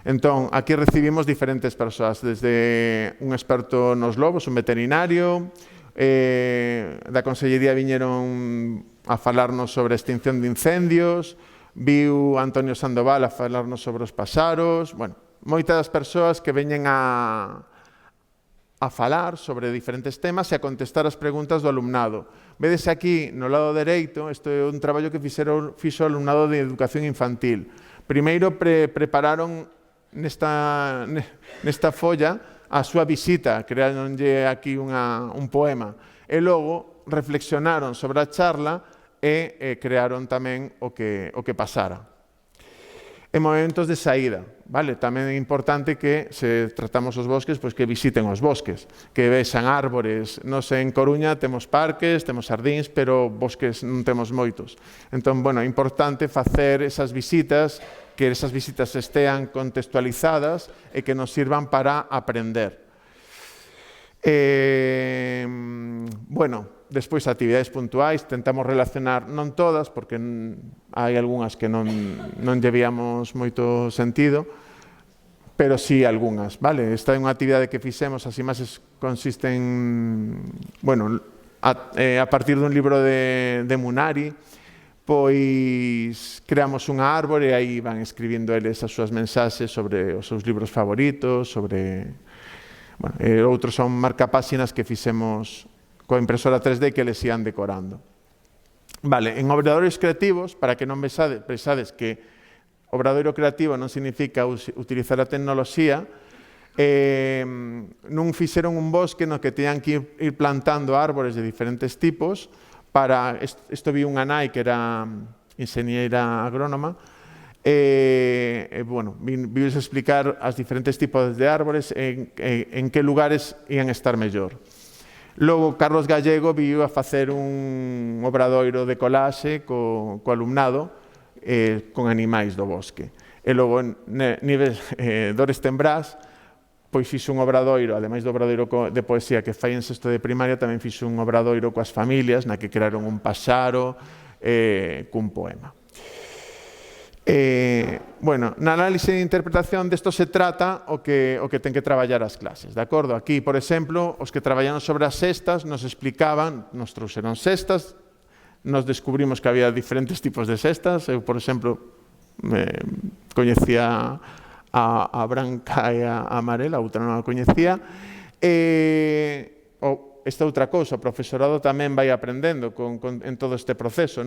Entón, aquí recibimos diferentes persoas, desde un experto nos lobos, un veterinario, da Consellería viñeron a falarnos sobre a extinción de incendios, viu Antonio Sandoval a falarnos sobre os paxaros, bueno, moitas persoas que veñen a falar sobre diferentes temas e a contestar as preguntas do alumnado. Vedes aquí, no lado dereito, isto é un traballo que fixo o alumnado de educación infantil. Primeiro prepararon nesta folla a súa visita, crearonlle aquí un poema, e logo reflexionaron sobre a charla e crearon tamén o que pasara. E momentos de saída, vale? Tamén é importante que, se tratamos os bosques, pois que visiten os bosques, que vexan árbores. Nos en Coruña temos parques, temos xardíns, pero bosques non temos moitos. Entón, bueno, é importante facer esas visitas, que esas visitas estean contextualizadas e que nos sirvan para aprender. Bueno, despois actividades puntuais, tentamos relacionar, non todas, porque hai algunhas que non lle víamos moito sentido, pero sí algunhas, vale? Esta é unha actividade que fixemos, as imaxes consisten, bueno, a partir dun libro de Munari, pois creamos unha árbore e aí van escribindo eles as súas mensaxes sobre os seus libros favoritos, sobre... Bueno, outros son marcapáxinas que fixemos coa impresora 3D que les ian decorando. Vale, en obradoiros creativos, para que non pensades que obradoiro creativo non significa utilizar a tecnoloxía, non fixeron un bosque no que teñan que ir plantando árbores de diferentes tipos para... Isto vi unha nai que era enxeñeira agrónoma, bueno, vives explicar as diferentes tipos de árbores en que lugares ian estar mellor. Logo, Carlos Gallego viu a facer un obradoiro de colaxe co alumnado con animais do bosque. E logo, Dores Tembrás, pois fixo un obradoiro, ademais do obradoiro de poesía que fai en sexto de primaria, tamén fixo un obradoiro coas familias, na que crearon un paxaro cun poema. Bueno, na análise de interpretación desto se trata o que ten que traballar as clases, de acordo? Aquí, por exemplo, os que traballaron sobre as sextas nos explicaban, nos trouxeron sextas, nos descubrimos que había diferentes tipos de sextas. Eu, por exemplo, coñecía a branca e a amarela, a outra non a coñecía. Esta outra cousa, o profesorado tamén vai aprendendo en todo este proceso.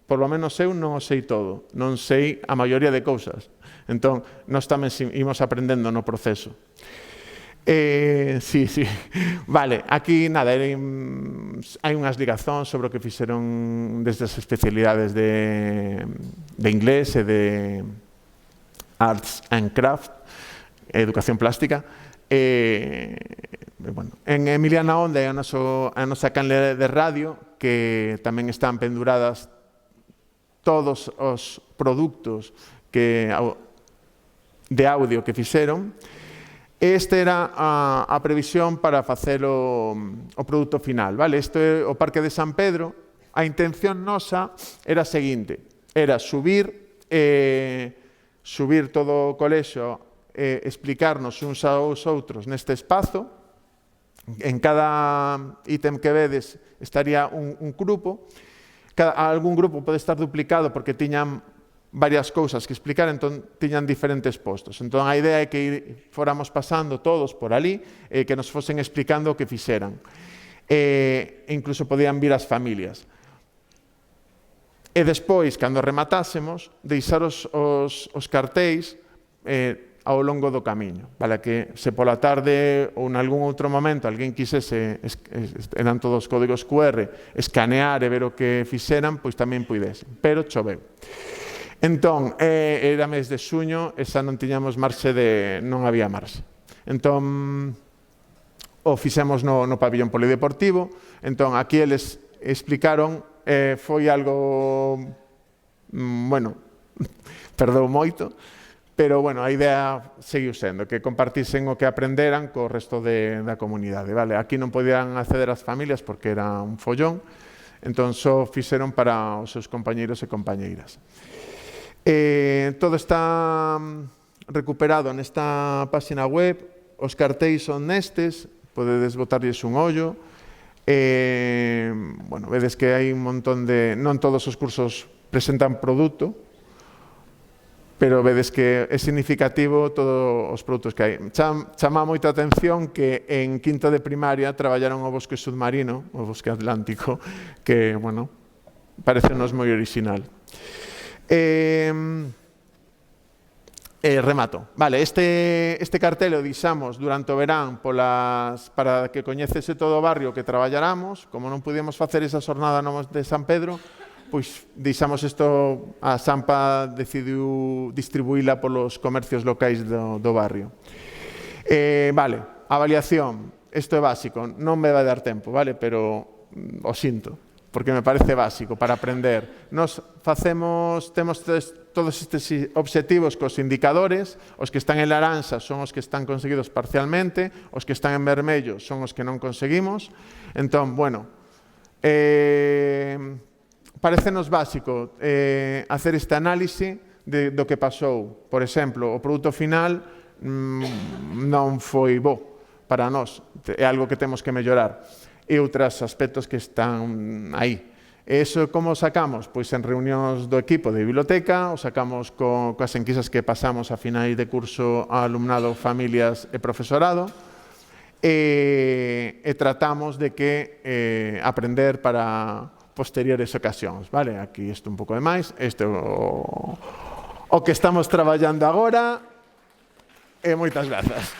Por lo menos eu non o sei todo, non sei a maioría de cousas. Entón, nós tamén imos aprendendo no proceso. Sí. Vale, aquí, nada, hai unhas ligazóns sobre o que fixeron desde as especialidades de inglés e de arts and craft, educación plástica. Bueno, en Emiliana Onda é a nosa canle de radio, que tamén están penduradas todos os produtos de audio que fixeron. Esta era a previsión para facer o produto final, vale? Isto é o Parque de San Pedro. A intención nosa era a seguinte, era subir todo o colexo, explicarnos uns aos outros neste espazo. En cada ítem que vedes estaría un grupo. Algún grupo pode estar duplicado porque tiñan varias cousas que explicar, entón tiñan diferentes postos. Entón a idea é que fóramos pasando todos por ali e que nos fosen explicando o que fixeran. Incluso podían vir as familias. E despois, cando rematásemos, deixar os cartéis ao longo do camiño, para que se pola tarde ou en algún outro momento alguén quisese, eran todos códigos QR, escanear e ver o que fixeran, pois tamén puidese, pero choveu. Entón, era mes de xuño, e xa non tiñamos marxe non había marxe. Entón, o fixemos no pabillón polideportivo, entón aquí eles explicaron, foi algo, bueno, perdeu moito, pero, bueno, a idea seguiu sendo que compartisen o que aprenderan co resto da comunidade, vale? Aquí non podían acceder as familias porque era un follón, entón só fixeron para os seus compañeiros e compañeiras. Todo está recuperado nesta página web, os cartéis son nestes, podedes botarlles un ollo. Bueno, vedes que hai un montón de... Non todos os cursos presentan produto, pero vedes que é significativo todos os produtos que hai. Chama moita atención que en quinto de primaria traballaron o bosque submarino, o bosque atlántico, que, bueno, parecenos moi original. Remato. Vale, este cartel o deixamos durante o verán para que coñecese todo o barrio que traballáramos. Como non pudimos facer esa xornada de San Pedro, pois deixamos isto, a Sampa decidiu distribuíla polos comercios locais do barrio. Vale, avaliación, isto é básico, non me vai dar tempo, vale, pero o sinto, porque me parece básico para aprender. Nos temos todos estes obxectivos cos indicadores, os que están en laranxa son os que están conseguidos parcialmente, os que están en vermello son os que non conseguimos. Entón, bueno, Parecenos básico hacer este análise do que pasou. Por exemplo, o produto final non foi bo para nós, é algo que temos que mellorar, e outros aspectos que están aí. Eso como sacamos? Pois en reunións do equipo de biblioteca, o sacamos coas enquisas que pasamos a finais de curso a alumnado, familias e profesorado, e tratamos de que aprender para posteriores ocasións. Vale? Aquí isto un pouco de máis, isto o que estamos traballando agora, e moitas grazas.